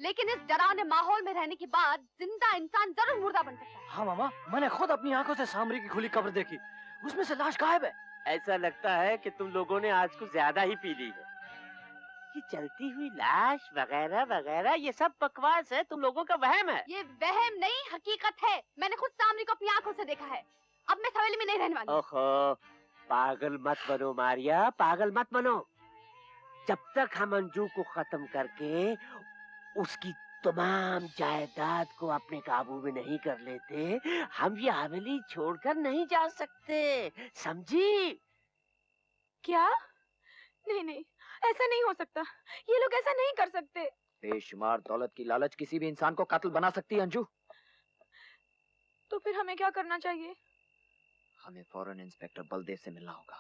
लेकिन इस डरावने माहौल में रहने के बाद जिंदा इंसान जरूर मुर्दा बन सकता है। हाँ मामा, मैंने खुद अपनी आंखों से सामरी की खुली कब्र देखी, उसमें से लाश गायब है। ऐसा लगता है कि तुम लोगों ने आज कुछ ज्यादा ही पी ली है। ये चलती हुई लाश वगैरह वगैरह ये सब बकवास है, तुम लोगों का वहम है। ये वहम नहीं, हकीकत है। मैंने खुद सामरी को अपनी आंखों से देखा है। अब मैं सवेली में नहीं रहने वाली। ओहो, पागल मत बनो मारिया, पागल मत बनो। जब तक हम अंजू को खत्म करके उसकी तमाम जायदाद को अपने काबू में नहीं कर लेते, हम ये हवेली छोड़कर नहीं जा सकते, समझी? क्या? नहीं नहीं, ऐसा नहीं हो सकता। ये लोग ऐसा नहीं कर सकते। बेशुमार दौलत की लालच किसी भी इंसान को कातिल बना सकती है अंजू। तो फिर हमें क्या करना चाहिए? हमें फौरन इंस्पेक्टर बलदेव से मिलना होगा।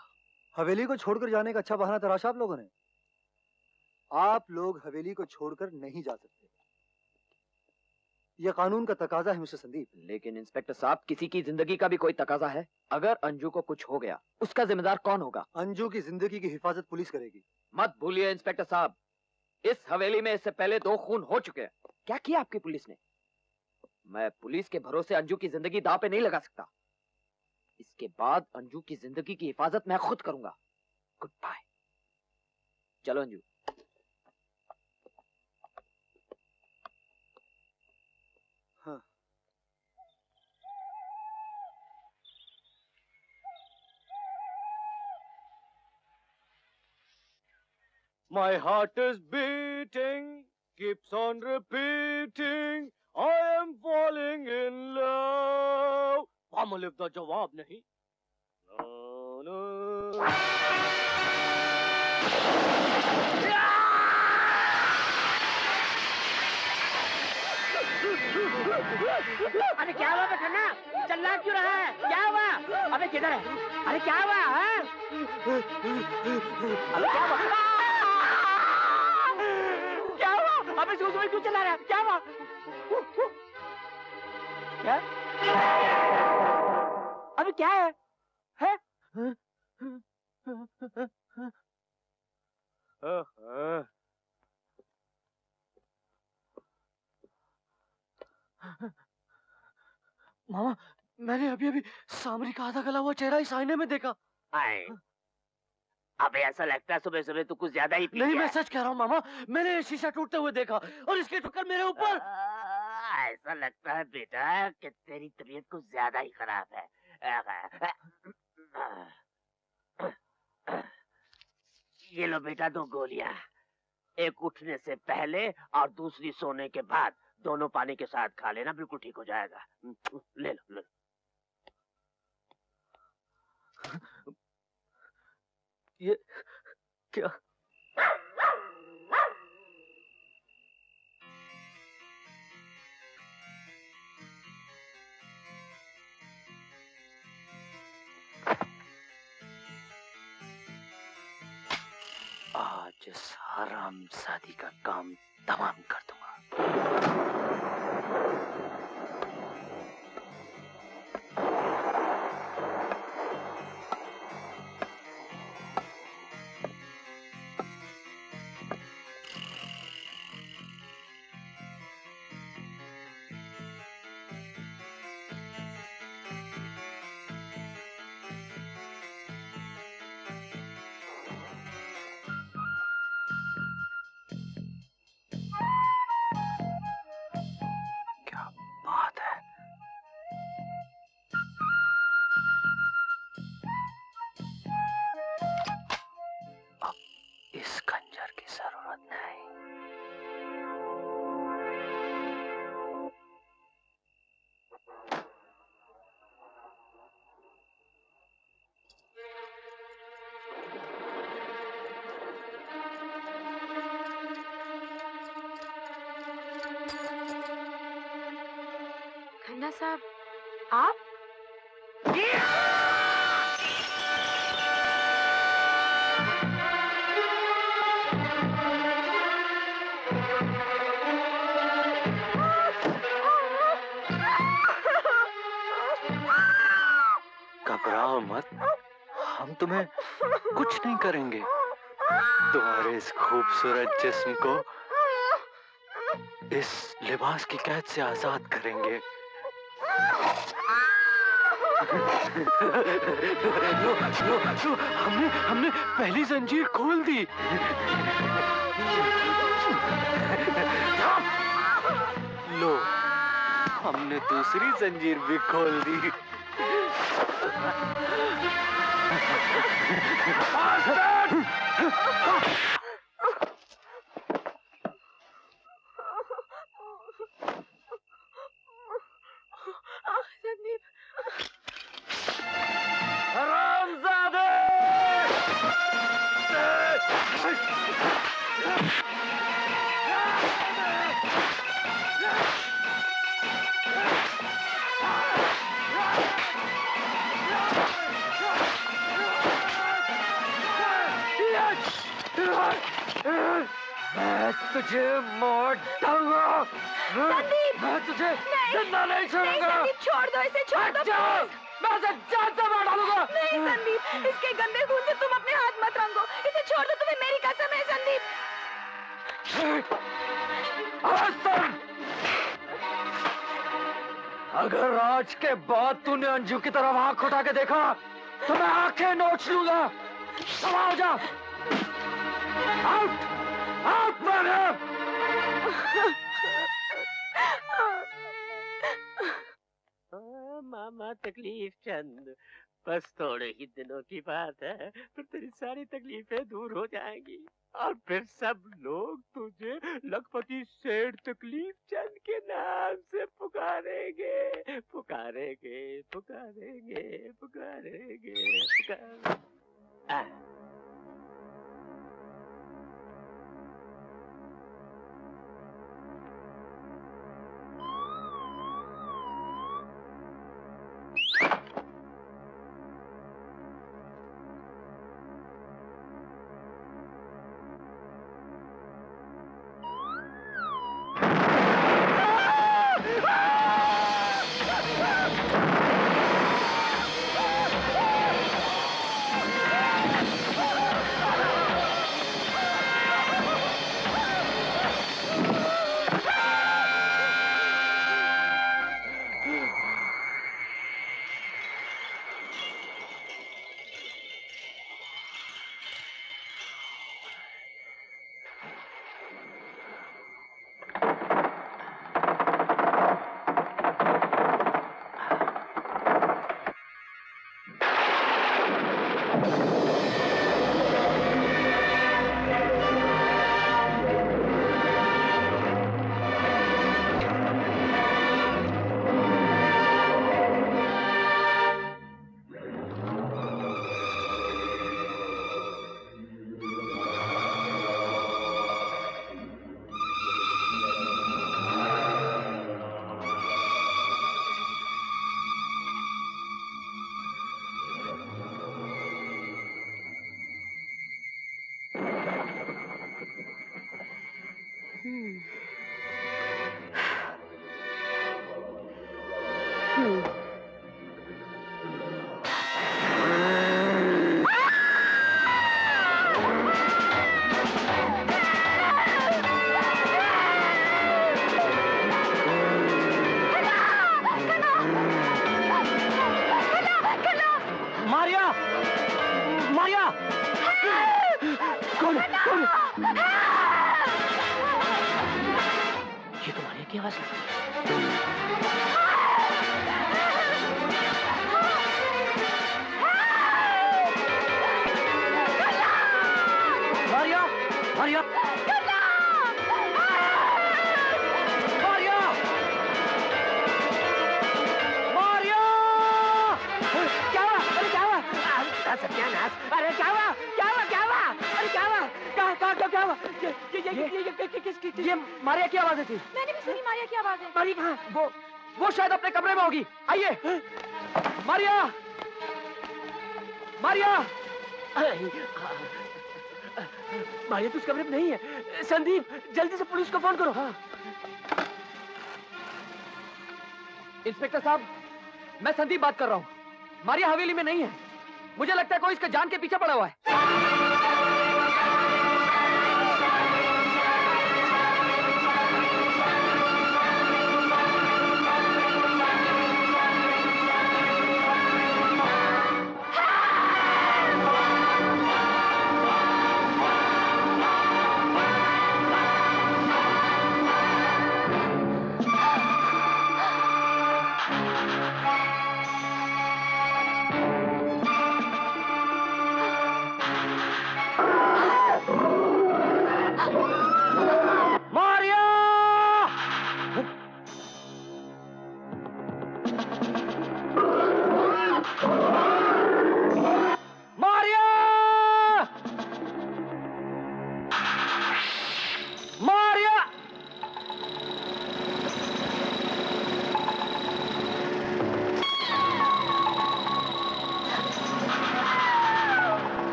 हवेली को छोड़कर जाने का अच्छा बहाना तराशा आप लोगों ने। आप लोग हवेली को छोड़कर नहीं जा सकते, यह कानून का तकाजा है मिस्टर संदीप। लेकिन इंस्पेक्टर साहब, किसी की जिंदगी का भी कोई तकाजा है। अगर अंजू को कुछ हो गया, उसका जिम्मेदार कौन होगा? अंजू की जिंदगी की हिफाजत पुलिस करेगी। मत भूलिए इंस्पेक्टर साहब, इस हवेली में इससे पहले 2 खून हो चुके हैं। क्या किया आपकी पुलिस ने? मैं पुलिस के भरोसे अंजू की जिंदगी दांव पे नहीं लगा सकता। इसके बाद अंजू की जिंदगी की हिफाजत मैं खुद करूंगा। Good bye. चलो अंजू। हाँ। My heart is beating, keeps on repeating, I am falling in love. Palmolive का जवाब नहीं। अरे क्या हुआ बेखन्ना? चिल्ला क्यों रहा है? क्या हुआ? अबे किधर है? अरे क्या हुआ? हाँ? अबे क्या हुआ? क्या हुआ? अबे जोर में क्यों चिल्ला रहा है? क्या हुआ? क्या? अबे क्या है? है? मामा, मैंने अभी सामरी का आधा गला हुआ चेहरा इस आईने में देखा। अबे ऐसा लगता है सुबह सुबह तू कुछ ज्यादा ही पी नहीं, गया। मैं सच कह रहा हूँ मामा, मैंने शीशा टूटते हुए देखा और इसके टक्कर मेरे ऊपर। ऐसा लगता है बेटा कि तेरी तबीयत कुछ ज्यादा ही खराब है। ये लो बेटा 2 गोलियां, एक उठने से पहले और दूसरी सोने के बाद। दोनों पानी के साथ खा लेना, बिल्कुल ठीक हो जाएगा। ले लो ले लो। ये क्या? आज इस हरामजादी का काम तमाम कर दूंगा। इस खंजर की जरूरत नहीं। खन्ना साहब, आप? घबराओ मत, हम तुम्हें कुछ नहीं करेंगे। तुम्हारे इस खूबसूरत जिस्म को इस लिबास की कैद से आजाद करेंगे। हमने पहली जंजीर खोल दी। लो, हमने दूसरी जंजीर भी खोल दी। मैं तुझे मार डालूंगा। मैं तुझे जिंदा नहीं छोड़ूंगा। छोड़ दो इसे, छोड़ दो। मैं उसे जान से मार डालूंगा। नहीं संदीप, इसके गंदे खून से तुम अपने हाथ मत रंगो। इसे छोड़ दो, तुम्हें मेरी कसम है संदीप। अगर आज के बाद तूने अंजू की तरफ आंख उठा के देखा तो मैं आंखें नोच लूंगा। समा हो जा। Out out madam. मामा तकलीफ चंद, बस थोड़े ही दिनों की बात है, फिर तेरी सारी तकलीफें दूर हो जाएंगी और फिर सब लोग तुझे लखपति सेठ तकलीफ चंद के नाम से पुकारेंगे पुकारेंगे पुकारेंगे पुकारेंगे पुकारेंगे। ये मारिया की आवाज़ थी। मैंने भी सुनी मारिया की आवाज़ है। मारिया कहाँ? वो शायद अपने कमरे में होगी। आइए। मारिया, मारिया, मारिया तो उस कमरे में नहीं है। संदीप, जल्दी से पुलिस को फोन करो। हाँ। इंस्पेक्टर साहब, मैं संदीप बात कर रहा हूँ। मारिया हवेली में नहीं है। मुझे लगता है कोई इसका जान के पीछे पड़ा हुआ है।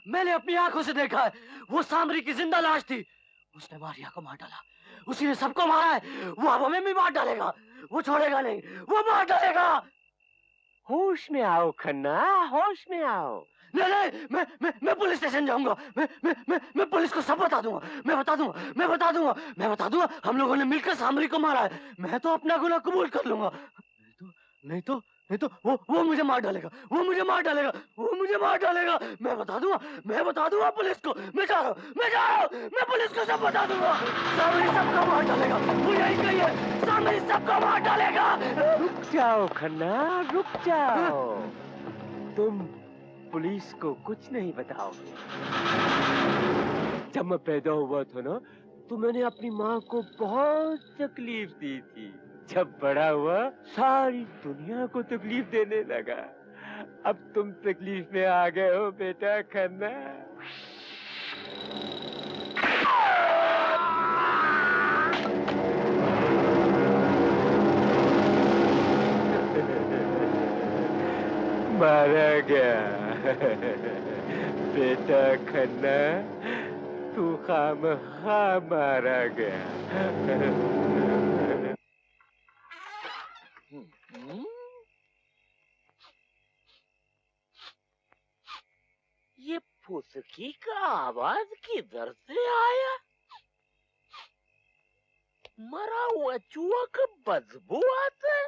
मैंने अपनी आंखों से देखा है, वो सामरी की जिंदा लाश थी। उसने मारिया को मार डाला, उसी ने सबको मारा है। वो अब हमें भी मार डालेगा, वो छोड़ेगा नहीं, वो मार डालेगा। होश में आओ खन्ना, होश में आओ। नहीं नहीं, मैं पुलिस स्टेशन जाऊंगा। मैं पुलिस को सब बता दूंगा। मैं बता दूंगा हम लोगों ने मिलकर सामरी को मारा है। मैं तो अपना गुनाह कबूल कर लूंगा। नहीं तो वो मुझे मार डालेगा, वो मुझे मार डालेगा। मैं बता दूंगा पुलिस को। मैं जा रहा हूँ, मैं पुलिस को सब बता दूंगा। सामरी सबको मार डालेगा, वो यही कही है, सामरी सबको मार डालेगा। रुक जाओ खन्ना, रुक जाओ। तुम पुलिस को कुछ नहीं बताओगे। जब मैं पैदा हुआ था ना, तो मैंने अपनी माँ को बहुत तकलीफ दी थी। जब बड़ा हुआ, सारी दुनिया को तकलीफ देने लगा। अब तुम तकलीफ में आ गए हो बेटा खन्ना। मारा गया बेटा खन्ना, तू खामखा मारा गया। ये फुसकी का आवाज किधर से आया? मरा हुआ चूहा का बदबू आता है।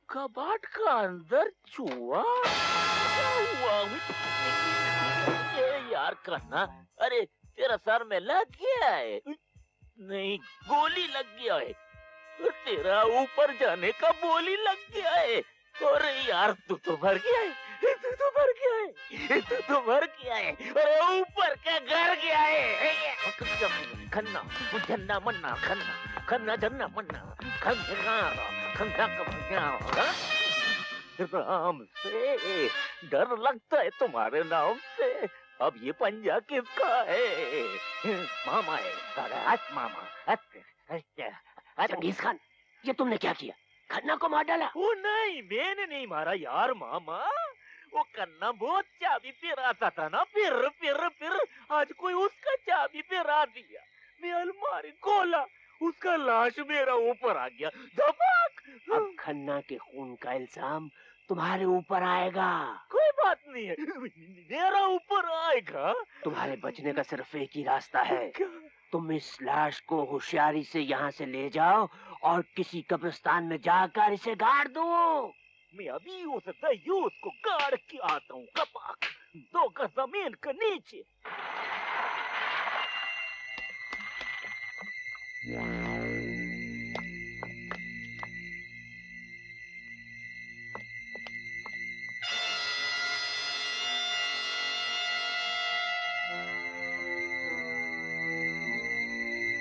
कबाट का अंदर चूहा हुआ। ये यार करना, अरे तेरा सर में लग गया है। नहीं, गोली लग गया है। तेरा ऊपर जाने का गोली लग गया है। अरे यार तू तो मर गया है। तू तो मर गया है, तू तो मर गया है। अरे ऊपर का घर गया है। खन्ना जन्ना मन्ना खन्ना खन्ना जन्ना मन्ना खन्ना खन्ना कब राम से डर लगता है तुम्हारे नाम से। अब ये पंजा किसका है? मामा है। अरे मामा। चंगेज खान, ये तुमने क्या किया? खन्ना को मार डाला? वो नहीं, मैंने नहीं मारा यार मामा। वो कन्ना बहुत चाबी पे रहता था ना, फिर आज कोई उसका चाबी पे रह दिया। मैं अलमारी खोला, उसका लाश मेरा ऊपर आ गया। धमाक! अब खन्ना के खून का इल्जाम तुम्हारे ऊपर आएगा। कोई बात नहीं है, मेरा ऊपर आएगा। तुम्हारे बचने का सिर्फ एक ही रास्ता है। तुम इस लाश को होशियारी से यहाँ से ले जाओ और किसी कब्रिस्तान में जाकर इसे गाड़ दो। मैं अभी उस दयूस को गाड़ के आता हूँ। कपाक 2 गज जमीन के नीचे।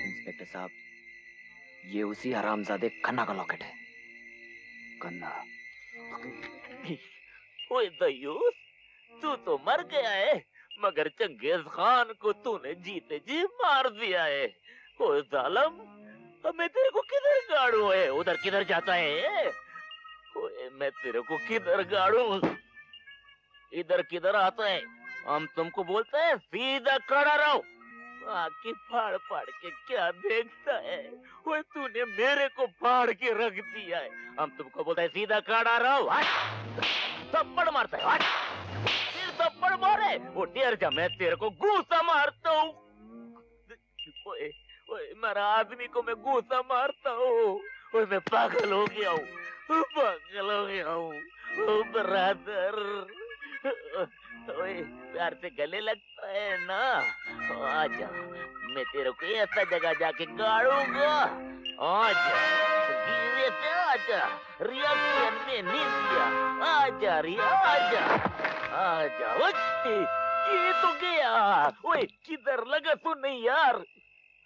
इंस्पेक्टर साहब, ये उसी हरामजादे खन्ना का लॉकेट है। खन्ना। ओए दयूस, तू तो मर गया है, मगर चंगेज खान को तूने जीते जी मार दिया है। ओए जालिम, अब मैं तेरे को किधर गाड़ू है? उधर किधर जाता है? ओए मैं तेरे को किधर गाड़ू? इधर किधर आता है? हम तुमको बोलते हैं सीधा खड़ा रहो। आंखें फाड़ फाड़ के क्या देखता है? ओए तूने मेरे को फाड़ के रख दिया है। हम तुमको बोलते हैं सीधा खड़ा रहो। थप्पड़ मारता है, फिर थप्पड़ मारे। वो डेर जा, मैं तेरे को गुस्सा मारता हूँ। ओए ओए मेरा आदमी को मैं गुस्सा मारता हूँ। ओए मैं पागल हो गया हूँ, पागल हो गया हूँ। ब्रदर, ओए प्यार से गले लगता है ना? आजा, मैं तेरे को ऐसा जगह जाके गाड़ूंगा। आजा, धीरे से आजा, रिया में नींदिया। आजा रिया, आजा आजा। ये तो गया। ओए किधर लगा तू? नहीं यार,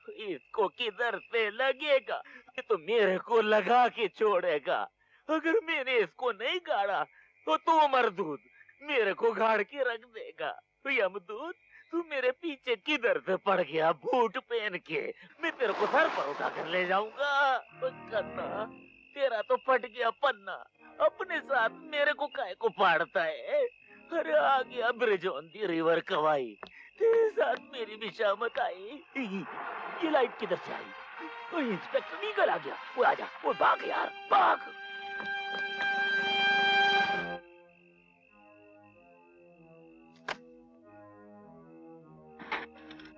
इसको किधर से लगेगा? ये तो मेरे को लगा के छोड़ेगा। अगर मैंने इसको नहीं गाड़ा तो तू मरदूद मेरे को गाड़ के रख देगा। यमदूत, तू मेरे पीछे किधर से पड़ गया बूट पहन के? मैं तेरे को सर पर उठा कर ले जाऊंगा। कन्ना, तेरा तो फट गया पन्ना, अपने साथ मेरे को काहे को फाड़ता है? अरे आ गया ब्रिज ऑन दी रिवर कवाई, तेरे साथ मेरी भी शामत आई। ये लाइट किधर से आई? वो इंस्पेक्टर निकल आ गया। वो आजा, वो भाग यार, भाग।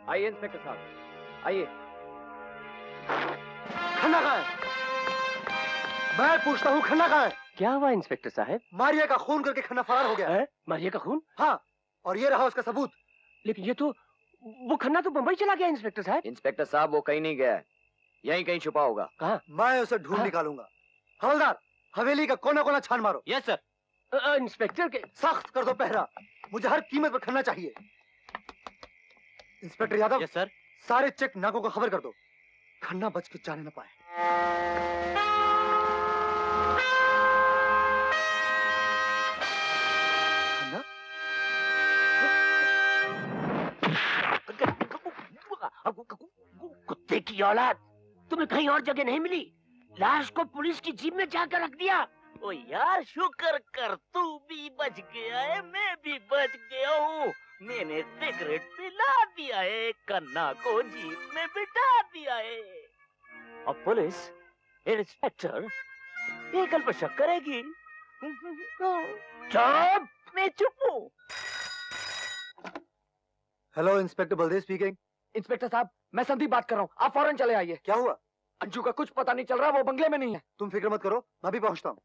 आइए इंस्पेक्टर साहब, आइए। खन्ना कहाँ है? मैं पूछता हूँ, खन्ना कहाँ है? क्या हुआ इंस्पेक्टर साहब? मारिया का खून करके खन्ना फरार हो गया है। मारिया का खून? हाँ, और ये रहा उसका सबूत। लेकिन ये तो, वो खन्ना तो बंबई चला गया इंस्पेक्टर साहब। इंस्पेक्टर साहब, वो कहीं नहीं गया है, यहीं कहीं छुपा होगा। कहाँ? मैं उसे ढूंढ निकालूंगा। हवलदार, हवेली का कोना कोना छान मारो। Yes sir. इंस्पेक्टर के सख्त कर दो पहरा, मुझे हर कीमत पर खन्ना चाहिए। इंस्पेक्टर यादव। Yes sir. सारे चेक नाकों को खबर कर दो, खन्ना बच के जाने न पाए। खन्ना? कुत्ते की औलाद, तुम्हें कहीं और जगह नहीं मिली? लाश को पुलिस की जीप में जाकर रख दिया। ओ यार शुक्र कर, तू भी बच गया है, मैं भी बच गया हूँ। मैंने सिगरेट पिला दिया है, कन्ना को जीप में बिठा दिया है। अब पुलिस इंस्पेक्टर ये गल पर शक करेगी। चुप, मैं चुप हूँ। Hello, inspector Baldev speaking. Inspector साहब, मैं संदीप बात कर रहा हूँ, आप फौरन चले आइए। क्या हुआ? अंजू का कुछ पता नहीं चल रहा, वो बंगले में नहीं है। तुम फिक्र मत करो, मैं भी पहुंचता हूँ।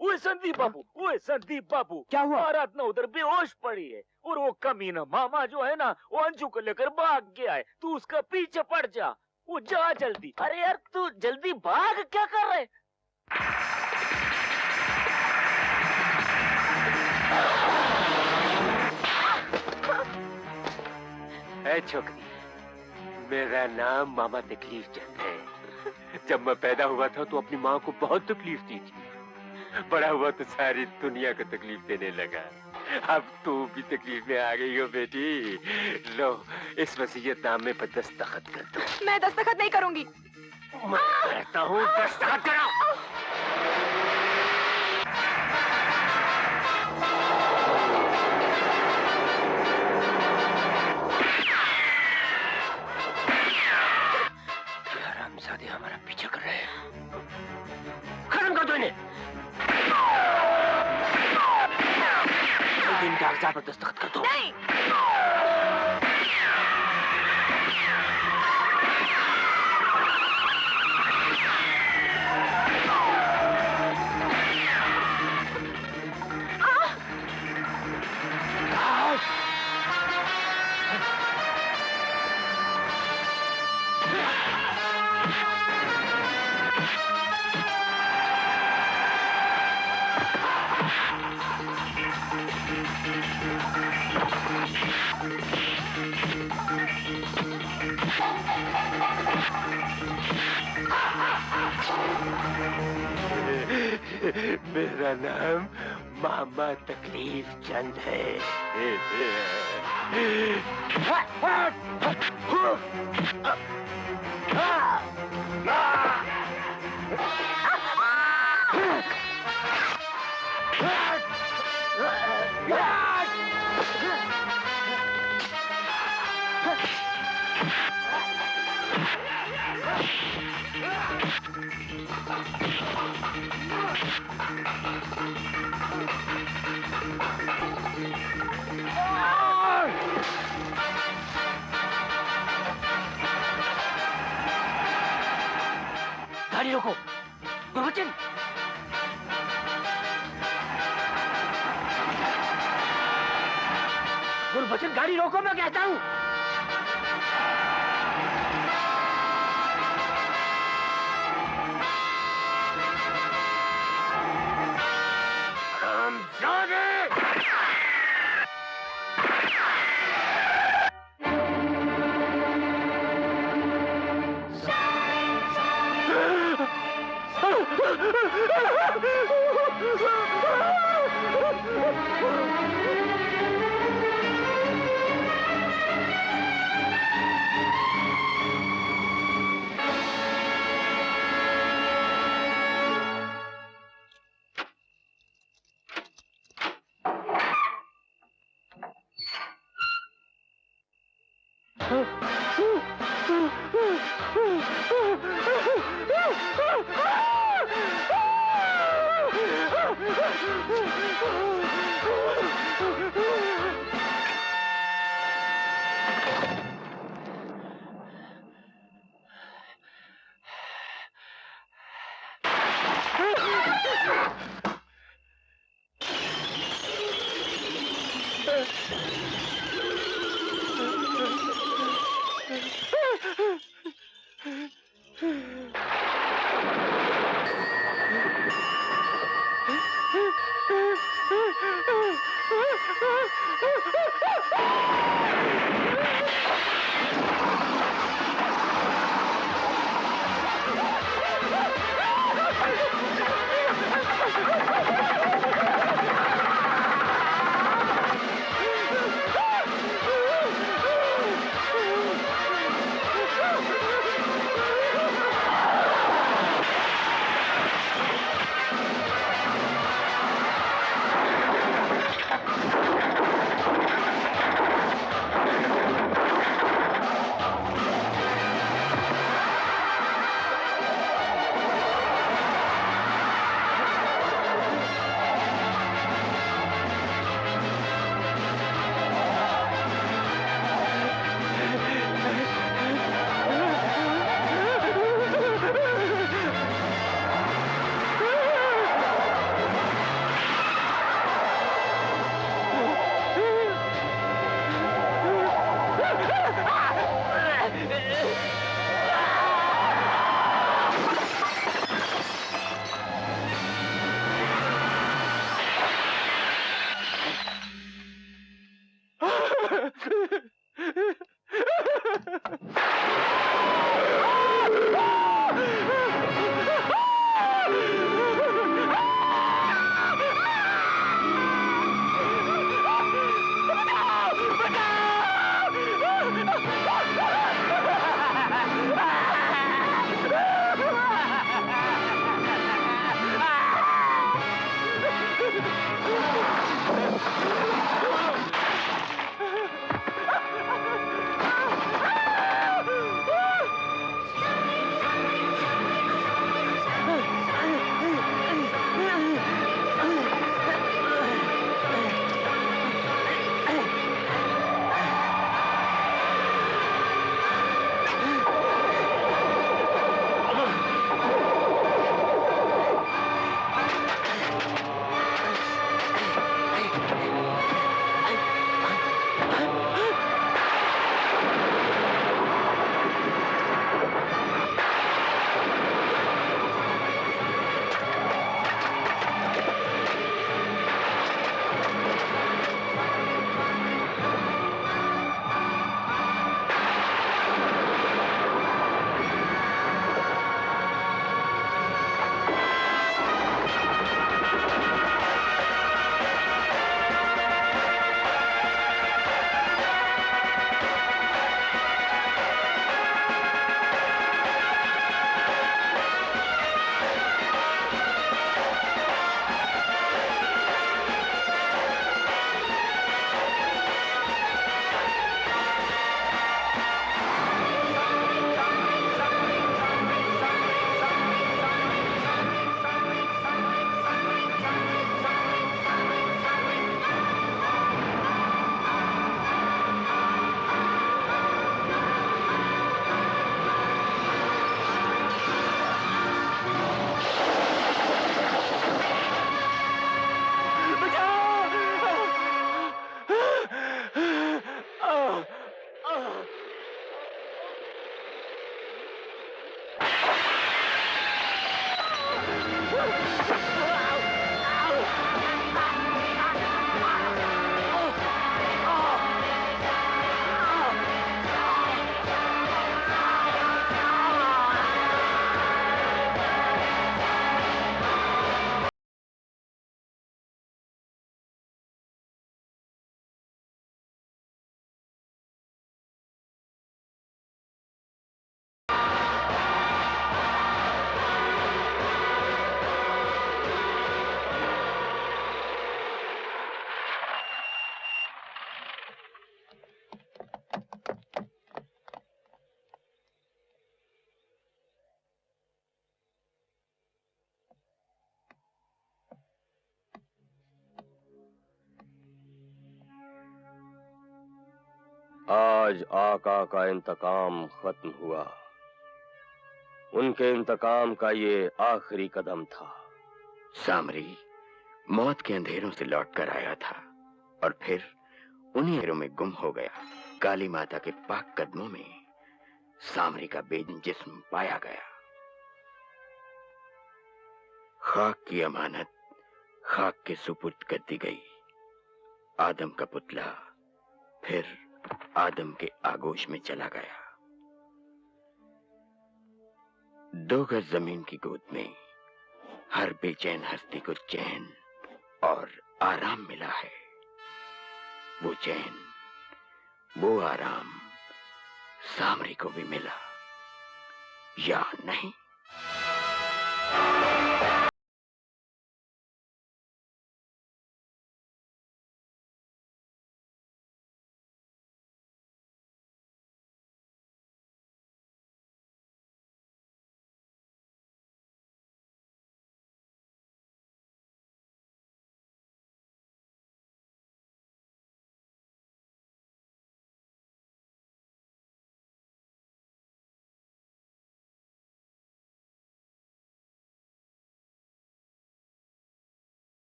ओए संदीप बाबू, ओए संदीप बाबू, क्या हुआ? बारात ना उधर बेहोश पड़ी है और वो कमीना मामा जो है ना, वो अंजू को लेकर भाग गया है। तू उसका पीछे पड़ जा, वो जा जल्दी। अरे यार तू जल्दी भाग, क्या कर रहे? छोकरी, मेरा नाम मामा तकलीफ चंद है। जब मैं पैदा हुआ था तो अपनी माँ को बहुत तकलीफ दी थी। बड़ा हुआ तो सारी दुनिया को तकलीफ देने लगा। अब तू भी तकलीफ में आ गई हो बेटी। लो, इस वसीयतनामे पर दस्तखत कर दो। मैं दस्तखत नहीं करूंगी। मैं कहता हूँ दस्तखत करो। हमारा पीछा कर रहे हैं। खत्म कर दो इन्हें। इन कागजात पर दस्तखत कर दो। नहीं। मेरा नाम मामा तकलीफ चंद है। गाड़ी रोको, गुरबचन। गुरबचन, गाड़ी रोको, मैं कहता हूँ। आज आका का इंतकाम खत्म हुआ। उनके इंतकाम का ये आखिरी कदम था। सामरी मौत के अंधेरों से लौटकर आया था और फिर उन्हीं अंधेरों में गुम हो गया। काली माता के पाक कदमों में सामरी का बेदीन जिस्म पाया गया। खाक की अमानत खाक के सुपुर्द कर दी गई। आदम का पुतला फिर आदम के आगोश में चला गया। 2 गज जमीन की गोद में हर बेचैन हस्ती को चैन और आराम मिला है। वो चैन, वो आराम सामरी को भी मिला या नहीं?